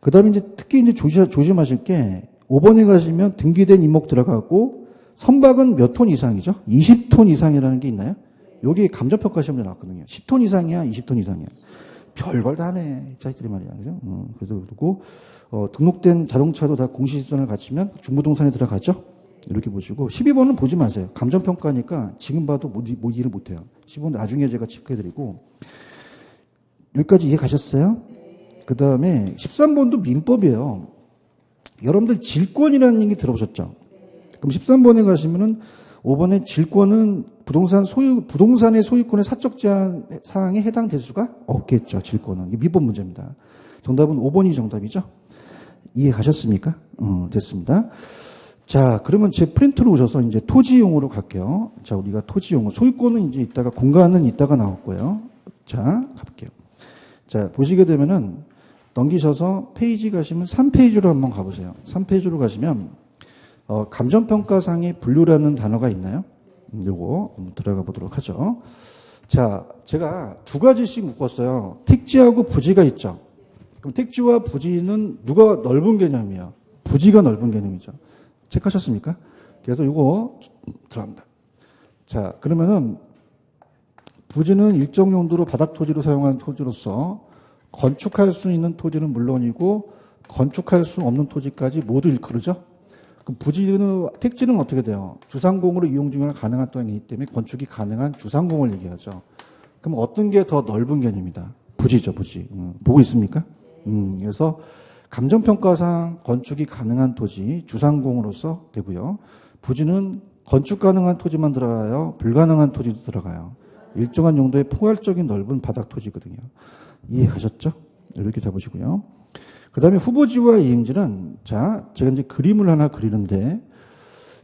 그 다음에 이제 특히 이제 조심하실 게 5번에 가시면 등기된 임목 들어가고 선박은 몇 톤 이상이죠? 20톤 이상이라는 게 있나요? 여기 감정평가 시험에 나왔거든요. 10톤 이상이야, 20톤 이상이야. 별걸 다 하네. 이 자식들이 말이야. 그죠? 그래서 그리고, 등록된 자동차도 다 공시지선을 갖추면 중부동산에 들어가죠? 이렇게 보시고, 12번은 보지 마세요. 감정평가니까 지금 봐도 이해를 못해요. 12번 나중에 제가 체크해드리고, 여기까지 이해 가셨어요? 그 다음에 13번도 민법이에요. 여러분들 질권이라는 얘기 들어보셨죠? 그럼 13번에 가시면은 5번에 질권은 부동산의 소유권의 사적 제한 사항에 해당될 수가 없겠죠. 질권은. 이게 민법 문제입니다. 정답은 5번이 정답이죠. 이해 가셨습니까? 됐습니다. 자, 그러면 제 프린트로 오셔서 이제 토지용으로 갈게요. 자, 우리가 토지용어. 소유권은 이제 이따가, 공간은 이따가 나올 거예요. 자, 가볼게요. 자, 보시게 되면은 넘기셔서 페이지 가시면 3페이지로 한번 가보세요. 3페이지로 가시면, 감정평가상의 분류라는 단어가 있나요? 요거 들어가 보도록 하죠. 자, 제가 두 가지씩 묶었어요. 택지하고 부지가 있죠. 그럼 택지와 부지는 누가 넓은 개념이에요? 부지가 넓은 개념이죠. 체크하셨습니까? 그래서 요거 들어갑니다. 자, 그러면은 부지는 일정 용도로 바닥 토지로 사용하는 토지로서 건축할 수 있는 토지는 물론이고 건축할 수 없는 토지까지 모두 일컬으죠. 그럼 부지는, 택지는 어떻게 돼요? 주상공으로 이용 중에 가능한 땅이기 때문에 건축이 가능한 주상공을 얘기하죠. 그럼 어떤 게 더 넓은 개념이다? 부지죠, 부지. 보고 있습니까? 그래서 감정평가상 건축이 가능한 토지, 주상공으로서 되고요. 부지는 건축 가능한 토지만 들어가요. 불가능한 토지도 들어가요. 일정한 용도의 포괄적인 넓은 바닥 토지거든요. 이해 가셨죠? 이렇게 잡으시고요. 그 다음에 후보지와 이행지는, 자, 제가 이제 그림을 하나 그리는데,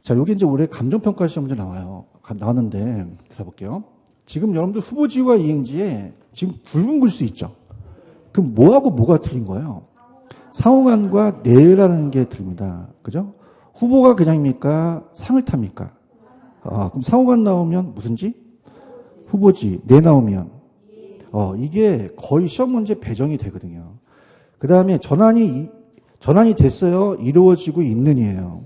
자, 여기 이제 올해 감정평가 시험 문제 나왔는데, 들어볼게요. 지금 여러분들 후보지와 이행지에 지금 굵은 글씨 있죠? 그럼 뭐하고 뭐가 틀린 거예요? 상호간과 내라는 게 틀립니다. 그죠? 후보가 그냥입니까? 상을 탑니까? 그럼 상호간 나오면 무슨지? 후보지. 내 나오면? 이게 거의 시험 문제 배정이 되거든요. 그 다음에 전환이 됐어요. 이루어지고 있는이에요.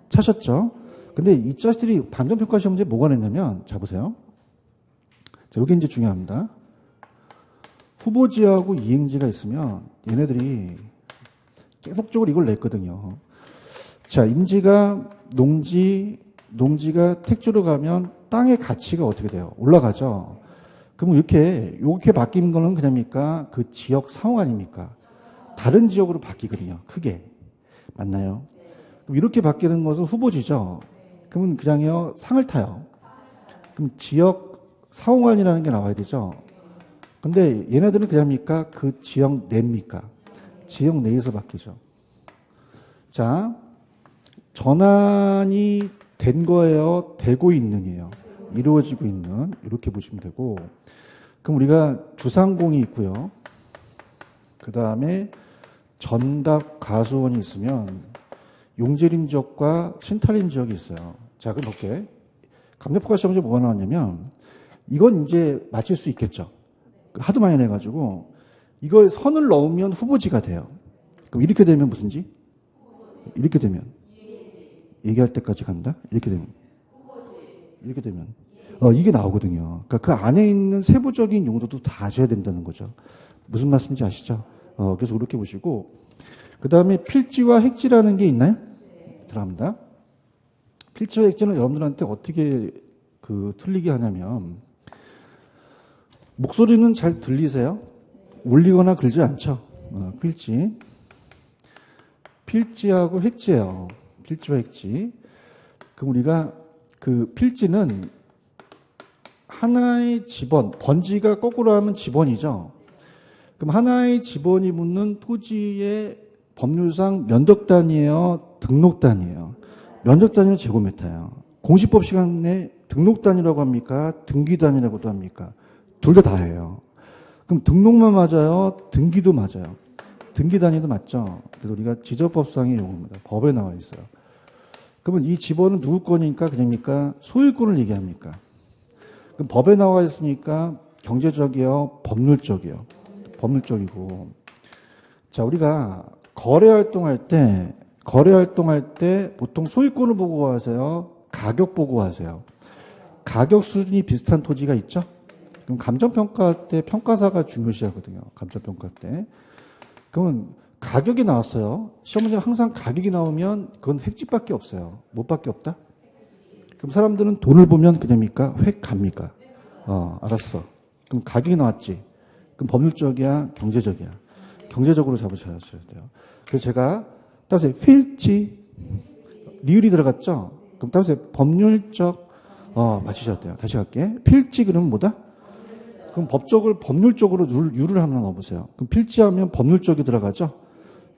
찾았죠? 근데 이 자식들이 감정평가 시험 문제 뭐가 냈냐면, 자, 보세요. 자, 여기 이제 중요합니다. 후보지하고 이행지가 있으면 얘네들이 계속적으로 이걸 냈거든요. 자, 임지가 농지가 택지로 가면 땅의 가치가 어떻게 돼요? 올라가죠? 그럼 이렇게 바뀐 거는 그냥입니까? 그 지역 상호 아닙니까? 다른 지역으로 바뀌거든요. 크게. 맞나요? 그럼 이렇게 바뀌는 것은 후보지죠. 그러면 그냥요, 상을 타요. 그럼 지역 상호간이라는 게 나와야 되죠. 근데 얘네들은 그냥입니까? 그 지역 내입니까? 지역 내에서 바뀌죠. 자, 전환이 된 거예요? 되고 있는이에요? 이루어지고 있는, 이렇게 보시면 되고, 그럼 우리가 주상공이 있고요. 그 다음에 전답 가수원이 있으면 용재림 지역과 신탈림 지역이 있어요. 자, 그럼 볼게. 감정평가 시험에 뭐가 나왔냐면, 이건 이제 맞힐 수 있겠죠. 하도 많이 내가지고, 이걸 선을 넣으면 후보지가 돼요. 그럼 이렇게 되면 무슨지? 이렇게 되면. 얘기할 때까지 간다? 이렇게 되면. 이게 나오거든요. 그러니까 그 안에 있는 세부적인 용도도 다 아셔야 된다는 거죠. 무슨 말씀인지 아시죠? 그래서 그렇게 보시고, 그 다음에 필지와 핵지라는 게 있나요? 들어갑니다. 필지와 핵지는 여러분들한테 어떻게 틀리게 하냐면, 목소리는 잘 들리세요? 울리거나 그러지 않죠? 필지하고 핵지예요. 필지와 핵지. 그럼 우리가 그 필지는 하나의 집원, 번지가 거꾸로 하면 집원이죠. 그럼 하나의 지번이 묻는 토지의 법률상 면적 단위예요, 등록 단위예요? 면적 단위는 제곱미터예요. 공시법 시간에 등록 단위라고 합니까? 등기 단위라고도 합니까? 둘 다 다예요. 그럼 등록만 맞아요? 등기도 맞아요? 등기 단위도 맞죠? 그래서 우리가 지적법상의 용어입니다. 법에 나와 있어요. 그러면 이 지번은 누구 거니까 그냥입니까? 소유권을 얘기합니까? 그럼 법에 나와 있으니까 경제적이요, 법률적이요. 법률적이고. 자, 우리가 거래 활동할 때 보통 소유권을 보고 하세요? 가격 보고 하세요? 가격 수준이 비슷한 토지가 있죠? 그럼 감정평가할 때 평가사가 중요시하거든요. 감정평가 때. 그러면 가격이 나왔어요. 시험 문제는 항상 가격이 나오면 그건 획집밖에 없어요. 뭐밖에 없다? 그럼 사람들은 돈을 보면 그냥입니까? 획 갑니까? 알았어. 그럼 가격이 나왔지. 그럼 법률적이야? 경제적이야? 경제적으로 잡으셔야 돼요. 그래서 제가 따라서 필지, 리을이 들어갔죠? 그럼 따라서 법률적, 맞추셔야 돼요. 다시 갈게. 필지 그러면 뭐다? 그럼 법률적으로 유를 하나 넣어보세요. 그럼 필지하면 법률적이 들어가죠?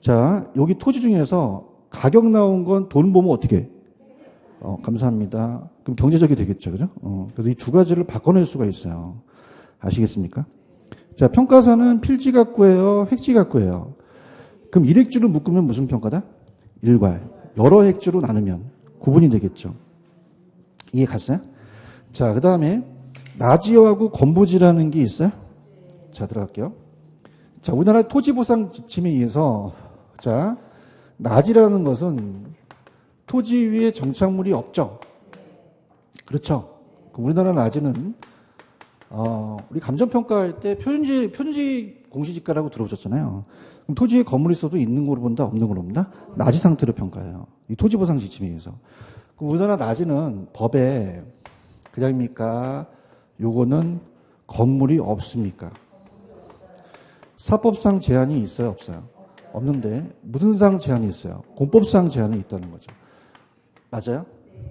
자, 여기 토지 중에서 가격 나온 건 돈 보면 어떻게 해? 감사합니다. 그럼 경제적이 되겠죠. 그죠? 그래서 이 두 가지를 바꿔낼 수가 있어요. 아시겠습니까? 자, 평가사는 필지 갖고 해요? 획지 갖고 해요? 그럼 일획주를 묶으면 무슨 평가다? 일괄. 여러 획주로 나누면 구분이 되겠죠. 이해 갔어요? 자, 그 다음에 나지어하고 건부지라는 게 있어요? 자, 들어갈게요. 자, 우리나라 토지보상 지침에 의해서 자, 나지라는 것은 토지 위에 정착물이 없죠? 그렇죠? 우리나라 나지는 우리 감정평가할 때 표준지 공시지가라고 들어오셨잖아요. 그럼 토지에 건물이 있어도 있는 걸로 본다, 없는 걸로 본다? 나지 상태로 평가해요. 이 토지보상 지침에 의해서. 그럼 우리나라 나지는 법에 그냥입니까? 요거는 건물이 없습니까? 사법상 제한이 있어요, 없어요? 없는데 무슨 상 제한이 있어요? 공법상 제한이 있다는 거죠. 맞아요?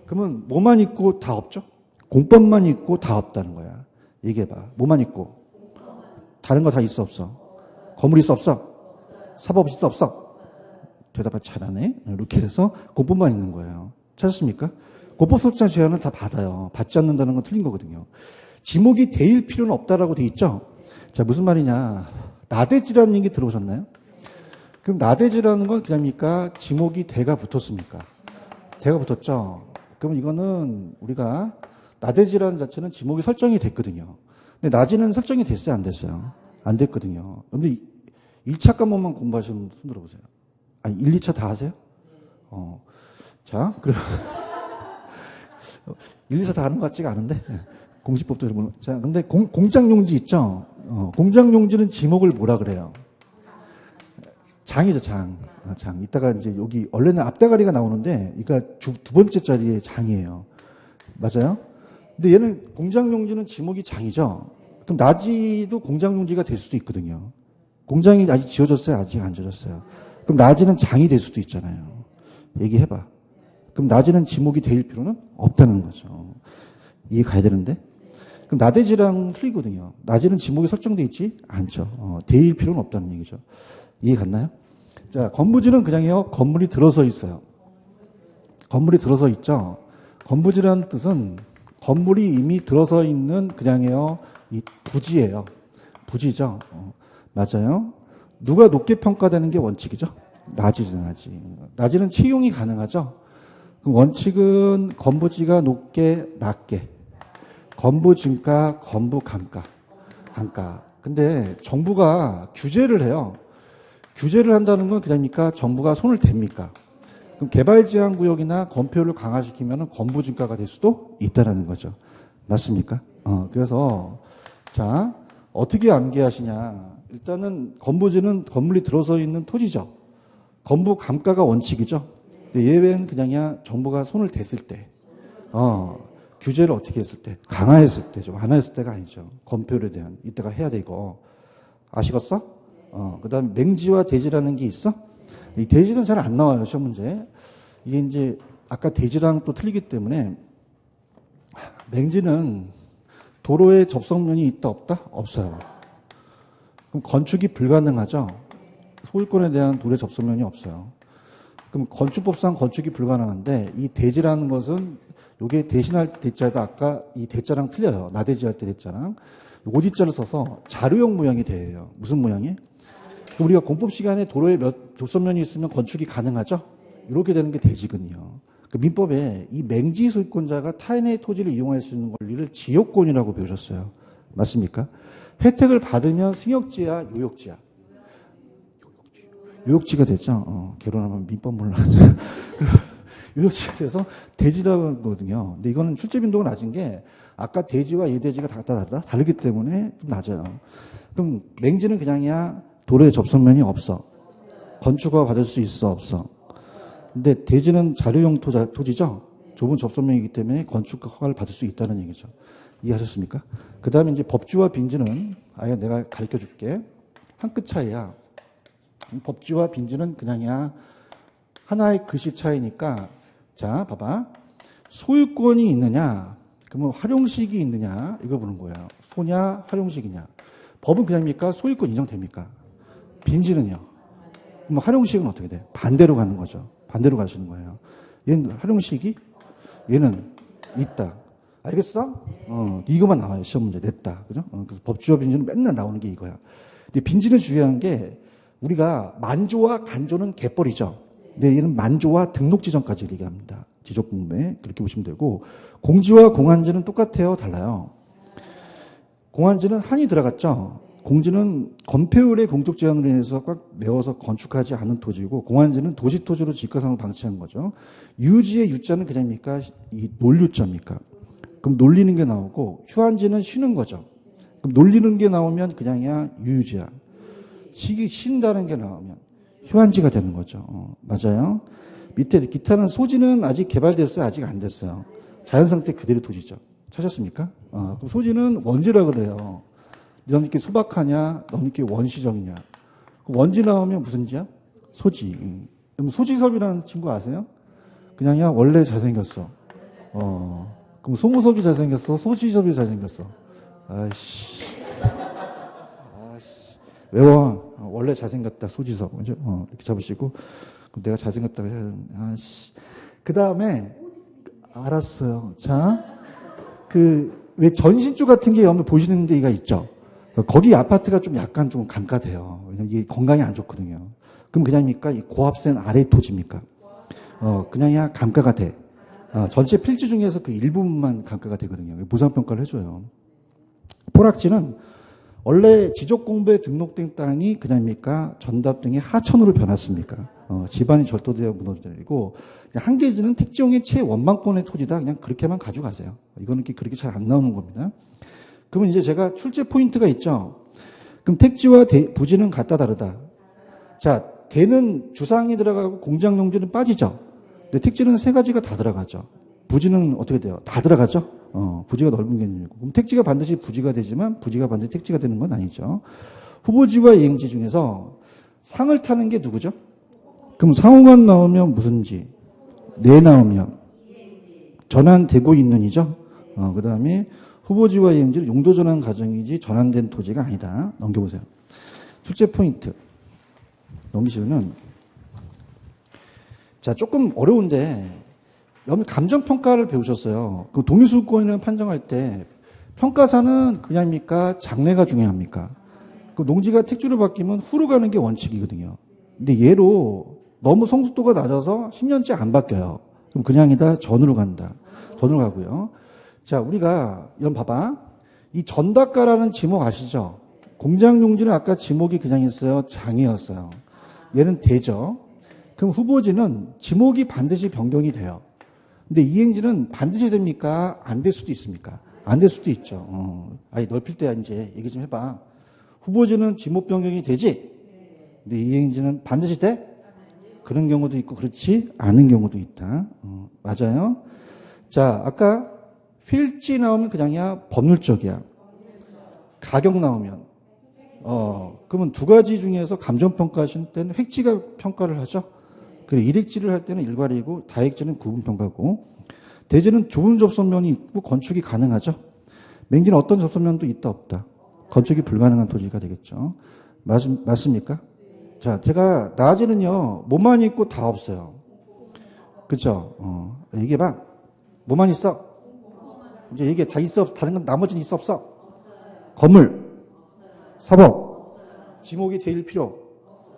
그러면 뭐만 있고 다 없죠? 공법만 있고 다 없다는 거야. 얘기해봐. 뭐만 있고? 다른 거 다 있어, 없어? 건물 있어, 없어? 사법 있어, 없어? 대답을 잘하네. 이렇게 해서 공법만 있는 거예요. 찾았습니까? 공법상 제한은 다 받아요. 받지 않는다는 건 틀린 거거든요. 지목이 대일 필요는 없다라고 돼 있죠? 자, 무슨 말이냐. 나대지라는 얘기 들어오셨나요? 그럼 나대지라는 건 그냥입니까? 지목이 대가 붙었습니까? 대가 붙었죠? 그럼 이거는 우리가 나대지라는 자체는 지목이 설정이 됐거든요. 근데 나지는 설정이 됐어요? 안 됐어요? 안 됐거든요. 근데 1차 과목만 공부하시는 손 들어보세요. 아니, 1, 2차 다 하세요? 자, 그럼 1, 2차 다 하는 것 같지가 않은데. 공시법도 여러분. 자, 근데 공장용지 있죠? 공장용지는 지목을 뭐라 그래요? 장이죠, 장. 장. 이따가 이제 여기, 원래는 앞대가리가 나오는데, 이거 두 번째 자리에 장이에요. 맞아요? 근데 얘는 공장용지는 지목이 장이죠? 그럼 나지도 공장용지가 될 수도 있거든요. 공장이 아직 지어졌어요? 아직 안 지어졌어요? 그럼 나지는 장이 될 수도 있잖아요. 얘기해봐. 그럼 나지는 지목이 될 필요는 없다는 거죠. 이해 가야 되는데? 그럼 나대지랑 틀리거든요. 나지는 지목이 설정되어 있지 않죠. 대일 필요는 없다는 얘기죠. 이해 갔나요? 자, 건부지는 그냥요, 건물이 들어서 있어요. 건물이 들어서 있죠. 건부지라는 뜻은 건물이 이미 들어서 있는 그냥요, 이 부지예요. 부지죠. 맞아요. 누가 높게 평가되는 게 원칙이죠? 나지죠, 나지. 나지는 채용이 가능하죠. 그럼 원칙은 건부지가 높게, 낮게. 건부진가, 건부감가, 감가. 근데 정부가 규제를 해요. 규제를 한다는 건 그냥입니까? 정부가 손을 댑니까? 그럼 개발제한구역이나 건폐율을 강화시키면 건부진가가 될 수도 있다는 거죠. 맞습니까? 그래서 자, 어떻게 암기하시냐. 일단은 건부지는 건물이 들어서 있는 토지죠. 건부감가가 원칙이죠. 근데 예외는 그냥이야 정부가 손을 댔을 때. 규제를 어떻게 했을 때? 강화했을 때죠. 완화했을 때가 아니죠. 건폐율에 대한 이때가 해야 되고. 아시겠어? 그 다음에 맹지와 대지라는 게 있어? 이 대지는 잘 안 나와요. 시험 문제. 이게 이제 아까 대지랑 또 틀리기 때문에 맹지는 도로에 접속면이 있다 없다? 없어요. 그럼 건축이 불가능하죠? 소유권에 대한 도래 접선면이 없어요. 그럼 건축법상 건축이 불가능한데 이 대지라는 것은 요게 대신할 대자도 아까 이 대자랑 틀려요. 나대지 할 때 대자랑. 오디자를 써서 자료형 모양이 돼요. 무슨 모양이? 우리가 공법 시간에 도로에 몇 접선면이 있으면 건축이 가능하죠? 이렇게 되는 게 대지거든요. 그 민법에 이 맹지 소유권자가 타인의 토지를 이용할 수 있는 권리를 지역권이라고 배우셨어요. 맞습니까? 혜택을 받으면 승역지야, 요역지야? 요역지가 됐죠. 결혼하면 민법 몰라. 요역지가 돼서 대지라고 하거든요. 근데 이거는 출제 빈도가 낮은 게 아까 대지와 예대지가 다르기 때문에 좀 낮아요. 그럼 맹지는 그냥이야 도로에 접선면이 없어. 건축허가 받을 수 있어 없어. 근데 대지는 자료용 토지죠. 좁은 접선면이기 때문에 건축 허가를 받을 수 있다는 얘기죠. 이해하셨습니까? 그 다음에 이제 법주와 빈지는 아예 내가 가르쳐 줄게. 한 끗 차이야. 법주와 빈지는 그냥이야 하나의 글씨 차이니까 자 봐봐. 소유권이 있느냐 그러면 활용식이 있느냐 이거 보는 거예요. 소냐 활용식이냐. 법은 그냥입니까? 소유권 인정됩니까? 빈지는요. 그럼 활용식은 어떻게 돼? 반대로 가는 거죠. 반대로 가시는 거예요. 얘는 활용식이 얘는 있다. 알겠어? 이거만 나와요. 시험 문제 냈다. 그죠? 그래서 법주와 빈지는 맨날 나오는 게 이거야. 근데 빈지는 중요한 게 우리가 만조와 간조는 갯벌이죠. 근데 얘는 만조와 등록 지정까지 얘기합니다. 지적 공부에 그렇게 보시면 되고 공지와 공한지는 똑같아요. 달라요. 공한지는 한이 들어갔죠. 공지는 건폐율의 공적 제한으로 인해서 꽉 메워서 건축하지 않은 토지고 공한지는 도시토지로 집가상을 방치한 거죠. 유지의 유자는 그냥입니까? 이 논류자입니까? 그럼 놀리는 게 나오고 휴한지는 쉬는 거죠. 그럼 놀리는 게 나오면 그냥이야 유유지야. 식이 쉰다는 게 나오면 휴한지가 되는 거죠. 맞아요. 밑에 기타는 소지는 아직 개발됐어요? 아직 안 됐어요? 자연 상태 그대로 토지죠. 찾았습니까? 그럼 소지는 원지라 그래요. 너는 이렇게 소박하냐? 너는 이렇게 원시적이냐? 원지 나오면 무슨 지야? 소지. 그럼 소지섭이라는 친구 아세요? 그냥이야 원래 잘생겼어. 그럼 송우섭이 잘생겼어? 소지섭이 잘생겼어? 아이씨. 외워. 원래 잘생겼다. 소지섭. 이제 이렇게 잡으시고 그럼 내가 잘생겼다고 해야 되는데. 아씨. 그 다음에 알았어요. 자, 왜 전신주 같은 게 여러분 보시는 데가 있죠. 거기 아파트가 좀 약간 좀 감가돼요. 왜냐면 이게 건강에 안 좋거든요. 그럼 그냥입니까? 이 고압센 아래 토지입니까? 그냥이야 감가가 돼. 전체 필지 중에서 그 일부분만 감가가 되거든요. 무상평가를 해줘요. 포락지는 원래 지적공부에 등록된 땅이 그냥입니까? 전답 등의 하천으로 변했습니까? 집안이 절도되어 무너져버리고 한계지는 택지용의 최원망권의 토지다. 그냥 그렇게만 가져가세요. 이거는 그렇게 잘 안 나오는 겁니다. 그러면 이제 제가 출제 포인트가 있죠. 그럼 택지와 부지는 같다 다르다. 자, 대는 주상이 들어가고 공장 용지는 빠지죠. 근데 택지는 세 가지가 다 들어가죠. 부지는 어떻게 돼요? 다 들어가죠. 부지가 넓은 개념이고. 그럼 택지가 반드시 부지가 되지만 부지가 반드시 택지가 되는 건 아니죠. 후보지와 이행지 중에서 상을 타는 게 누구죠? 그럼 상호간 나오면 무슨 지? 네 나오면 전환되고 있는이죠. 그 다음에 후보지와 이행지는 용도 전환 과정이지 전환된 토지가 아니다. 넘겨보세요. 출제 포인트. 넘기시면은 자 조금 어려운데 여러분 감정평가를 배우셨어요. 그 동일수권을 판정할 때 평가사는 그냥입니까? 장래가 중요합니까? 그 농지가 택지로 바뀌면 후로 가는 게 원칙이거든요. 근데 얘로 너무 성숙도가 낮아서 10년째 안 바뀌어요. 그럼 그냥이다 전으로 간다. 전으로 가고요. 자 우리가 이런 봐봐. 이 전닭가라는 지목 아시죠? 공장용지는 아까 지목이 그냥 있어요. 장이었어요. 얘는 대죠. 그럼 후보지는 지목이 반드시 변경이 돼요. 근데 이행지는 반드시 됩니까? 안 될 수도 있습니까? 안 될 수도 있죠. 아니 넓힐 때 이제 얘기 좀 해봐. 후보지는 지목 변경이 되지? 근데 이행지는 반드시 돼? 그런 경우도 있고 그렇지 않은 경우도 있다. 맞아요. 자 아까 필지 나오면 그냥이야 법률적이야. 가격 나오면 그러면 두 가지 중에서 감정평가 하실 때는 획지가 평가를 하죠. 그리고 일획지를 할 때는 일괄이고 다획지는 구분평가고 대지는 좁은 접선면이 있고 건축이 가능하죠. 맹지는 어떤 접선면도 있다 없다. 건축이 불가능한 토지가 되겠죠. 맞습니까? 자, 제가 낮에는요, 뭐만 있고 다 없어요. 그쵸? 얘기해봐. 뭐만 있어? 이제 얘기해. 다 있어? 다른 건 나머지는 있어? 없어? 건물, 사법, 지목이 될 필요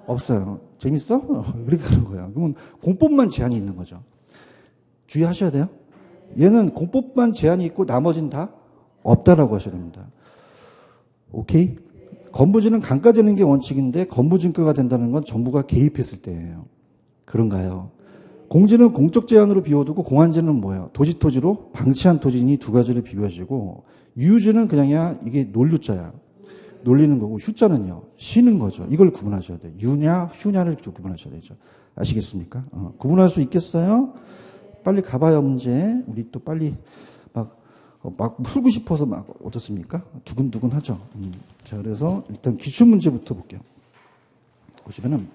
없어요. 재밌어? 그렇게 하는 거예요. 그러면 공법만 제한이 있는 거죠. 주의하셔야 돼요. 얘는 공법만 제한이 있고 나머지는 다 없다라고 하셔야 됩니다. 오케이? 건부지는 강가되는 게 원칙인데 건부증가가 된다는 건 정부가 개입했을 때예요. 그런가요? 공지는 공적 제한으로 비워두고 공안지는 뭐예요? 도지토지로 방치한 토지니 두 가지를 비교하시고 유유지는 그냥이야 이게 논류자야. 놀리는 거고 휴자는요. 쉬는 거죠. 이걸 구분하셔야 돼요. 유냐 휴냐를 구분하셔야 되죠. 아시겠습니까? 구분할 수 있겠어요? 빨리 가봐요 문제. 우리 또 빨리 막 풀고 싶어서 막 어떻습니까? 두근두근 하죠. 자, 그래서 일단 기출문제부터 볼게요. 보시면은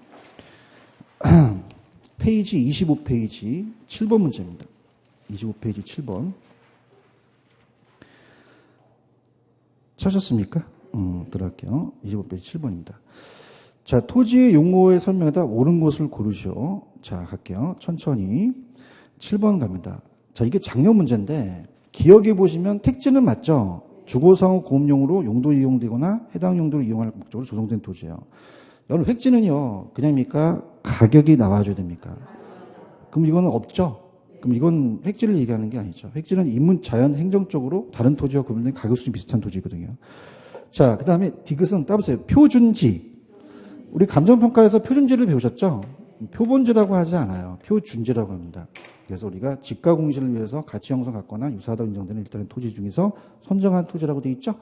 페이지 25페이지 7번 문제입니다. 25페이지 7번. 찾았습니까? 들어갈게요. 25페이지 7번입니다. 자, 토지의 용어의 설명에다 옳은 것을 고르시오. 자, 갈게요. 천천히. 7번 갑니다. 자, 이게 작년 문제인데 기억해 보시면 택지는 맞죠? 주거상호 공업용으로 용도 이용되거나 해당 용도로 이용할 목적으로 조성된 토지예요. 여러분 획지는요. 그냥입니까? 가격이 나와줘야 됩니까? 그럼 이거는 없죠? 그럼 이건 획지를 얘기하는 게 아니죠. 획지는 인문 자연 행정적으로 다른 토지와 구분된 가격 수준이 비슷한 토지거든요. 자, 그 다음에 디귿은 따보세요. 표준지. 우리 감정평가에서 표준지를 배우셨죠? 표본지라고 하지 않아요. 표준지라고 합니다. 그래서 우리가 지가 공시를 위해서 가치 형성 갖거나 유사하다고 인정되는 일단의 토지 중에서 선정한 토지라고 되어 있죠?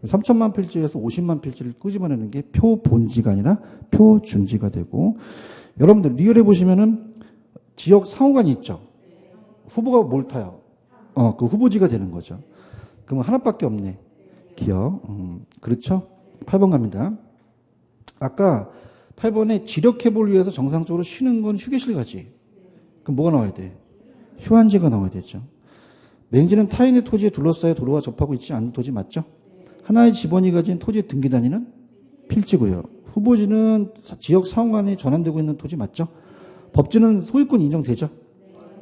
3천만 필지에서 50만 필지를 끄집어내는 게 표본지가 아니라 표준지가 되고, 여러분들 리얼해 보시면은 지역 상호간이 있죠? 후보가 뭘 타요? 그 후보지가 되는 거죠. 그러면 하나밖에 없네. 기억. 그렇죠? 8번 갑니다. 아까 8번에 지력해볼 위해서 정상적으로 쉬는 건 휴게실 가지. 그럼 뭐가 나와야 돼? 휴안지가 나와야 되죠. 맹지는 타인의 토지에 둘러싸여 도로와 접하고 있지 않는 토지 맞죠? 하나의 집원이 가진 토지의 등기 단위는 필지고요. 후보지는 지역 상호간에 전환되고 있는 토지 맞죠? 법지는 소유권 인정되죠?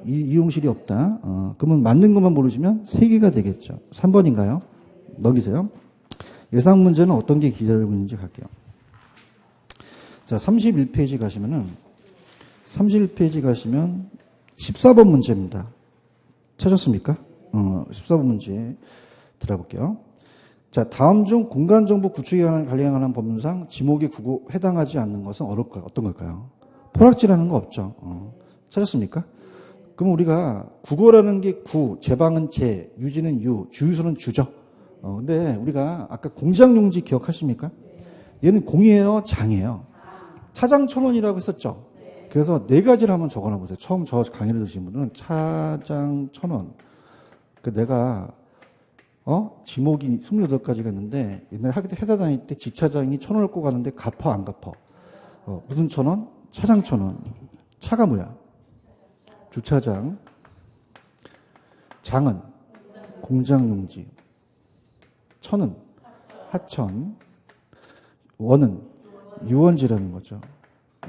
이용실이 없다. 그러면 맞는 것만 모르시면 3개가 되겠죠. 3번인가요? 넘기세요. 예상 문제는 어떤 게 기다리고 있는지 갈게요. 자, 31페이지 가시면은 31페이지 가시면 14번 문제입니다. 찾았습니까? 14번 문제 들어볼게요. 자, 다음 중 공간정보 구축에 관련한 법률상 지목의 구고 해당하지 않는 것은 어떤 걸까요? 포락지라는 거 없죠. 찾았습니까? 그럼 우리가 국어라는 게 구, 제방은 제, 유지는 유, 주유소는 주죠. 근데 우리가 아까 공장용지 기억하십니까? 얘는 공이에요, 장이에요. 차장천원이라고 했었죠. 그래서 4가지를 한번 적어놔 보세요. 처음 저 강의를 들으신 분들은 차장천원. 내가 지목이 28가지가 있는데 옛날에 회사 다닐 때 지차장이 1,000원을 꽂고 가는데 갚아 안 갚아? 무슨 천원? 차장천원. 차가 뭐야? 주차장. 장은 공장용지. 천은 하천. 원은 유원지라는 거죠.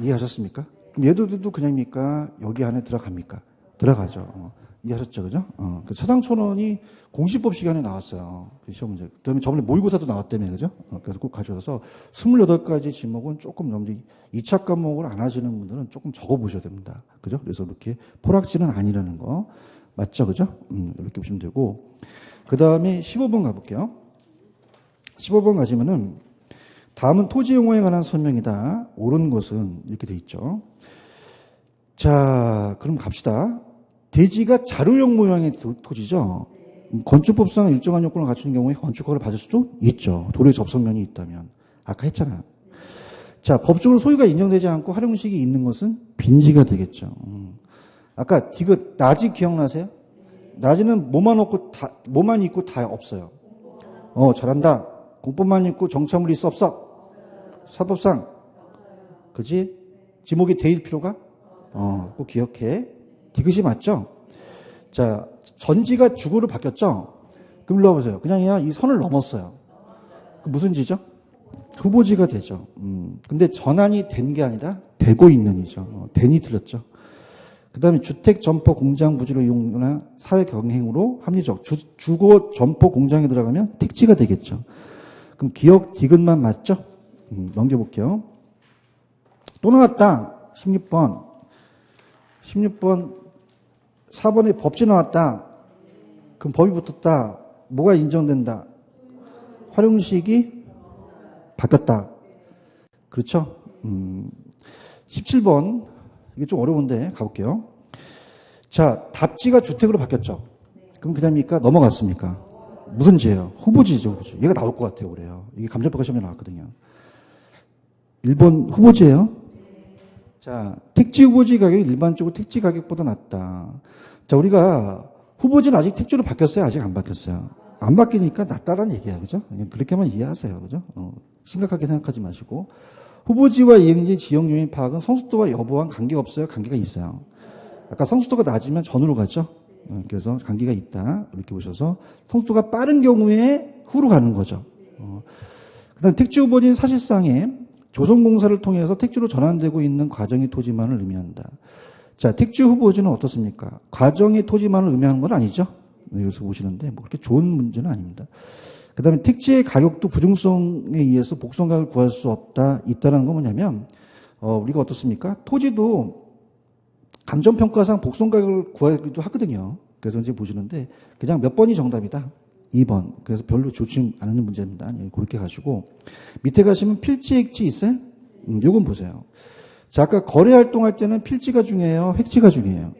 이해하셨습니까? 그럼 얘들도 그냥입니까? 여기 안에 들어갑니까? 들어가죠. 이해하셨죠? 그죠? 그 차장천원이 공시법 시간에 나왔어요. 그 시험 문제. 그 다음에 저번에 모의고사도 나왔다며, 그죠? 그래서 꼭 가져와서 28가지 지목은 조금 여러분들이 2차 과목을 안 하시는 분들은 조금 적어보셔야 됩니다. 그죠? 그래서 이렇게 포락지는 아니라는 거. 맞죠? 그죠? 이렇게 보시면 되고. 그 다음에 15번 가볼게요. 15번 가시면은 다음은 토지 용어에 관한 설명이다. 옳은 것은 이렇게 돼 있죠. 자, 그럼 갑시다. 대지가 자루형 모양의 토지죠. 건축법상 일정한 요건을 갖추는 경우에 건축허가를 받을 수도 있죠. 도로의 접선면이 있다면. 아까 했잖아요. 자, 법적으로 소유가 인정되지 않고 활용식이 있는 것은 빈지가 되겠죠. 아까 디귿, 낮이 기억나세요? 낮이는 뭐만 있고 다 없어요. 잘한다. 공법만 있고 정차물이 있어 없어? 사법상. 그지? 지목이 되일 필요가? 꼭 기억해. 디귿이 맞죠? 자, 전지가 주거로 바뀌었죠? 그럼 일로 와보세요. 그냥이야, 이 선을 넘었어요. 무슨 지죠? 후보지가 되죠. 근데 전환이 된 게 아니라 되고 있는이죠. 된이 틀렸죠. 그 다음에 주택 점포 공장 부지로 이용이나 사회 경행으로 합리적. 주거 점포 공장에 들어가면 택지가 되겠죠. 그럼 기억 디귿만 맞죠? 넘겨볼게요. 또 나왔다. 16번. 16번 4번에 법지 나왔다. 그럼 법이 붙었다. 뭐가 인정된다? 활용식이 바뀌었다. 그렇죠? 17번. 이게 좀 어려운데 가볼게요. 자, 답지가 주택으로 바뀌었죠. 그럼 그 다음입니까? 넘어갔습니까? 무슨 지예요? 후보지죠. 후보지. 얘가 나올 것 같아요. 그래요. 이게 감정평가 시험에 나왔거든요. 1번 후보지예요. 자, 택지 후보지 가격이 일반적으로 택지 가격보다 낮다. 자, 우리가 후보지는 아직 택지로 바뀌었어요? 아직 안 바뀌었어요? 안 바뀌니까 낮다라는 얘기야. 그죠? 그냥 그렇게만 이해하세요. 그죠? 심각하게 생각하지 마시고. 후보지와 이행지 지역 요인 파악은 성숙도와 여부와는 관계가 없어요? 관계가 있어요. 아까 성숙도가 낮으면 전후로 가죠? 그래서 관계가 있다. 이렇게 보셔서 성숙도가 빠른 경우에 후로 가는 거죠. 그 다음 택지 후보지는 사실상에 조성공사를 통해서 택지로 전환되고 있는 과정의 토지만을 의미한다. 자, 택지 후보지는 어떻습니까? 과정의 토지만을 의미하는 건 아니죠? 여기서 보시는데 뭐 그렇게 좋은 문제는 아닙니다. 그 다음에 택지의 가격도 부중성에 의해서 복선가격을 구할 수 있다는 건 뭐냐면, 우리가 어떻습니까? 토지도 감정평가상 복선가격을 구하기도 하거든요. 그래서 이제 보시는데, 그냥 몇 번이 정답이다? 2번. 그래서 별로 좋지 않은 문제입니다. 그렇게 가시고, 밑에 가시면 필지, 핵지 있어요? 요건 보세요. 자, 아까 거래 활동할 때는 필지가 중요해요? 획지가 중요해요?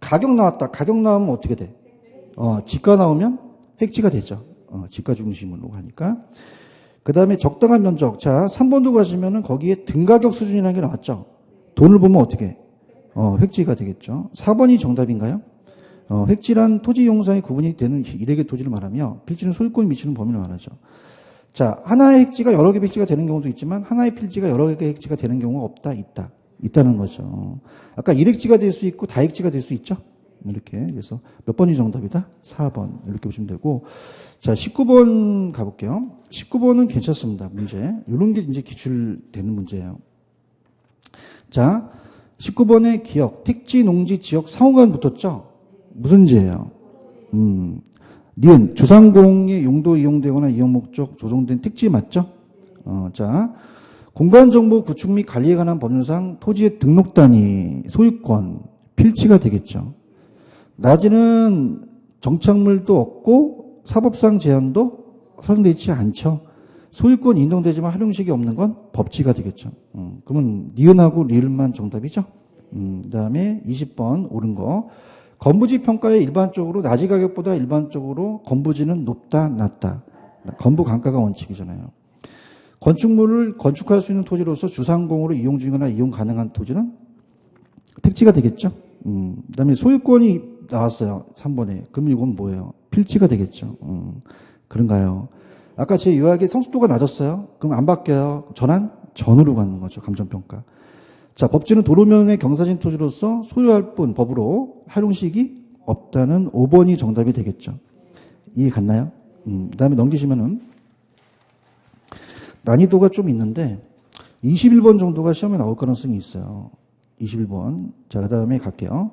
가격 나왔다. 가격 나오면 어떻게 돼? 지가 나오면 획지가 되죠. 지가 중심으로 가니까. 그 다음에 적당한 면적. 자, 3번도 가시면은 거기에 등가격 수준이라는 게 나왔죠. 돈을 보면 어떻게? 획지가 되겠죠. 4번이 정답인가요? 획지란 토지 이용상의 구분이 되는 일액의 토지를 말하며 필지는 소유권이 미치는 범위를 말하죠. 자, 하나의 획지가 여러 개의 획지가 되는 경우도 있지만 하나의 필지가 여러 개의 획지가 되는 경우가 없다, 있다는 거죠. 아까 일획지가 될 수 있고 다획지가 될 수 있죠. 이렇게. 그래서 몇 번이 정답이다? 4번. 이렇게 보시면 되고. 자, 19번 가볼게요. 19번은 괜찮습니다. 문제. 이런 게 이제 기출되는 문제예요. 자, 19번에 기억, 택지, 농지, 지역, 상호간 붙었죠? 무슨 지예요? 니은, 주상공의 용도 이용되거나 이용 목적 조성된 택지 맞죠? 자, 공간정보 구축 및 관리에 관한 법률상 토지의 등록 단위, 소유권, 필지가 되겠죠. 낮에는 정착물도 없고 사법상 제한도 설정되어 있지 않죠. 소유권 인정되지만 활용식이 없는 건 법지가 되겠죠. 그러면 니은하고 리을만 정답이죠. 그 다음에 20번 옳은 거. 건부지 평가에 일반적으로 낮이 가격보다 일반적으로 건부지는 높다, 낮다. 건부 감가가 원칙이잖아요. 건축물을 건축할 수 있는 토지로서 주상공으로 이용 중이거나 이용 가능한 토지는 택지가 되겠죠. 그 다음에 소유권이 나왔어요. 3번에. 그럼 이건 뭐예요? 필지가 되겠죠. 그런가요? 아까 제 요약에 성숙도가 낮았어요. 그럼 안 바뀌어요. 전환? 전으로 가는 거죠. 감정평가. 자, 법지는 도로면의 경사진 토지로서 소유할 뿐 법으로 활용식이 없다는 5번이 정답이 되겠죠. 이해 갔나요? 그 다음에 넘기시면은 난이도가 좀 있는데 21번 정도가 시험에 나올 가능성이 있어요. 21번. 자, 그 다음에 갈게요.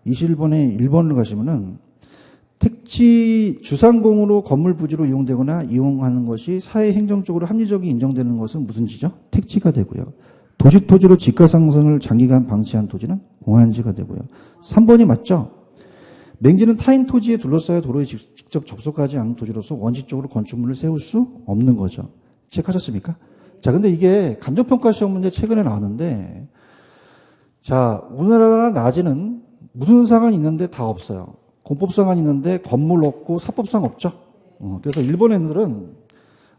21번에 1번을 가시면은 택지 주상공으로 건물 부지로 이용되거나 이용하는 것이 사회 행정적으로 합리적이 인정되는 것은 무슨 지죠? 택지가 되고요. 도시 토지로 지가 상승을 장기간 방치한 토지는 공한지가 되고요. 3번이 맞죠? 맹지는 타인 토지에 둘러싸여 도로에 직접 접속하지 않은 토지로서 원칙적으로 건축물을 세울 수 없는 거죠. 체크하셨습니까? 자, 근데 이게 감정평가 시험 문제 최근에 나왔는데, 자, 우리나라 낮에는 무슨 상황이 있는데 다 없어요. 공법상은 있는데 건물 없고 사법상 없죠. 그래서 일본 애들은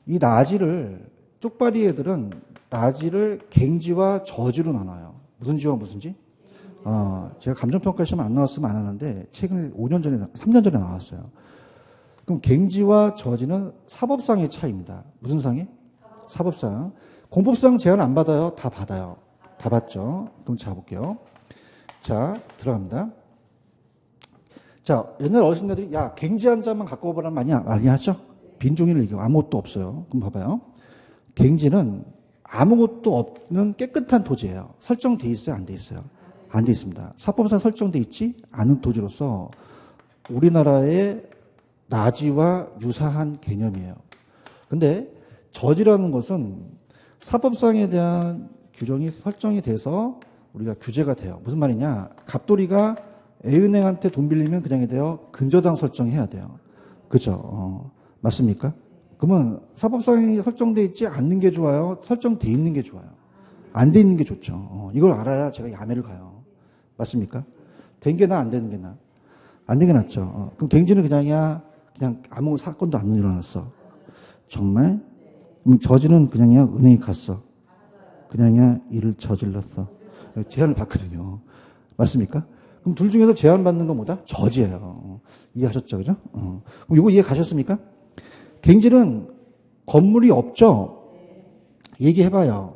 이 나지를, 쪽발이 애들은 나지를 갱지와 저지로 나눠요. 무슨 지와 무슨 지? 제가 감정평가 시험 안 나왔으면 안 하는데 최근에 5년 전에, 3년 전에 나왔어요. 그럼 갱지와 저지는 사법상의 차이입니다. 무슨 상이? 사법상. 공법상 제한 안 받아요? 다 받아요. 다 받죠. 그럼 자 볼게요. 자, 들어갑니다. 자, 옛날 어르신들이 야, 갱지 한 잔만 갖고 오라는 많이 하죠? 빈 종이를 얘기하고 아무것도 없어요. 그럼 봐봐요. 갱지는 아무것도 없는 깨끗한 토지예요. 설정돼 있어요? 안 돼 있어요? 안 돼 있습니다. 사법상 설정돼 있지 않은 토지로서 우리나라의 나지와 유사한 개념이에요. 근데 저지라는 것은 사법상에 대한 규정이 설정이 돼서 우리가 규제가 돼요. 무슨 말이냐? 갑돌이가 A은행한테 돈 빌리면 그냥이 돼요. 근저당 설정해야 돼요. 그죠? 맞습니까? 그러면 사법상에 설정돼 있지 않는 게 좋아요? 설정돼 있는 게 좋아요? 안 돼 있는 게 좋죠. 이걸 알아야 제가 야매를 가요. 맞습니까? 된 게 나, 안 되는 게 나? 안 된 게 낫죠. 그럼 갱지는 그냥 아무 사건도 안 일어났어. 정말? 그럼 저지는 그냥이야 은행에 갔어. 그냥이야 일을 저질렀어. 제한을 받거든요. 맞습니까? 그럼 둘 중에서 제한받는 건 뭐다? 저지예요. 이해하셨죠? 그죠? 그럼 이거 이해 가셨습니까? 갱지는 건물이 없죠? 얘기해봐요.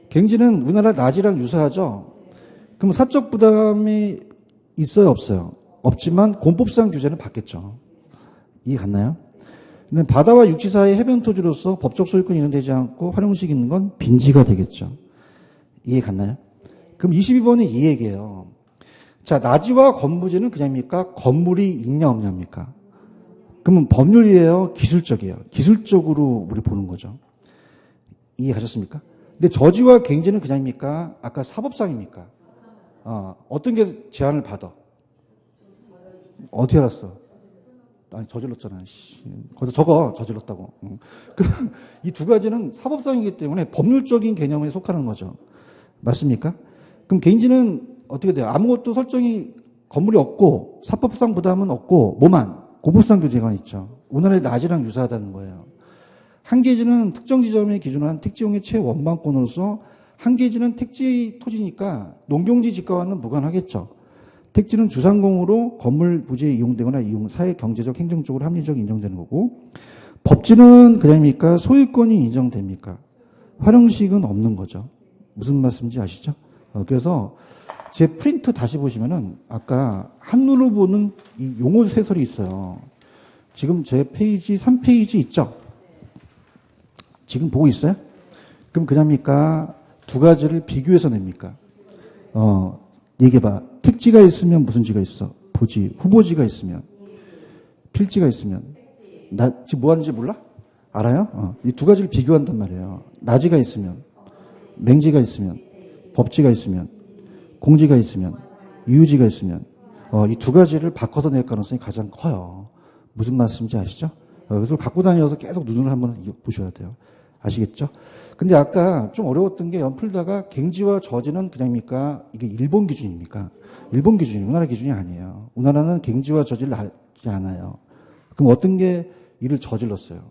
갱지는 우리나라 나지랑 유사하죠? 그럼 사적 부담이 있어요? 없어요? 없지만 공법상 규제는 받겠죠. 이해 갔나요? 근데 바다와 육지 사이의 해변 토지로서 법적 소유권이 인정되지 않고 활용식 있는 건 빈지가 되겠죠. 이해 갔나요? 그럼 22번은 이 얘기예요. 자, 나지와 건부지는 그냥입니까? 건물이 있냐 없냐입니까? 그러면 법률이에요? 기술적이에요? 기술적으로 우리 보는 거죠. 이해하셨습니까? 근데 저지와 갱지는 그냥입니까? 아까 사법상입니까? 어떤 게 제한을 받아? 어떻게 알았어? 아니, 저질렀잖아. 거기서 적어, 저질렀다고. 이 두 가지는 사법상이기 때문에 법률적인 개념에 속하는 거죠. 맞습니까? 그럼 갱지는 어떻게 돼요? 아무것도 설정이, 건물이 없고, 사법상 부담은 없고, 뭐만? 공법상 규제가 있죠. 우리나라의 나지랑 유사하다는 거예요. 한계지는 특정 지점에 기준한 택지용의 최원방권으로서 한계지는 택지 토지니까 농경지 집가와는 무관하겠죠. 택지는 주상공으로 건물 부지에 이용되거나 사회 경제적 행정적으로 합리적 인정되는 거고 법지는 그냥입니까? 소유권이 인정됩니까? 활용식은 없는 거죠. 무슨 말씀인지 아시죠? 그래서 제 프린트 다시 보시면은 아까 한눈으로 보는 이 용어 세설이 있어요. 지금 제 페이지 3페이지 있죠? 지금 보고 있어요? 그럼 그냥입니까? 두 가지를 비교해서 냅니까? 얘기해봐. 택지가 있으면 무슨 지가 있어? 부지. 후보지가 있으면. 필지가 있으면. 나 지금 뭐 하는지 몰라? 알아요? 이 두 가지를 비교한단 말이에요. 나지가 있으면, 맹지가 있으면, 법지가 있으면, 공지가 있으면, 유유지가 있으면, 이 두 가지를 바꿔서 낼 가능성이 가장 커요. 무슨 말씀인지 아시죠? 그래서 갖고 다녀서 계속 눈을 한번 보셔야 돼요. 아시겠죠? 근데 아까 좀 어려웠던 게 연풀다가 갱지와 저지는 그냥입니까? 이게 일본 기준입니까? 일본 기준이 우리나라 기준이 아니에요. 우리나라는 갱지와 저지를 하지 않아요. 그럼 어떤 게 일을 저질렀어요?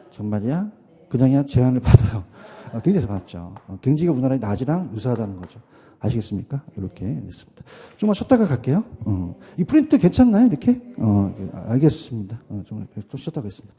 정말이야? 그냥이야 제한을 받아요. 굉장히 받았죠. 갱지가 우리나라의 나지랑 유사하다는 거죠. 아시겠습니까? 이렇게 됐습니다. 좀만 쉬었다가 갈게요. 이 프린트 괜찮나요? 이렇게? 알겠습니다. 좀 쉬었다가 가겠습니다.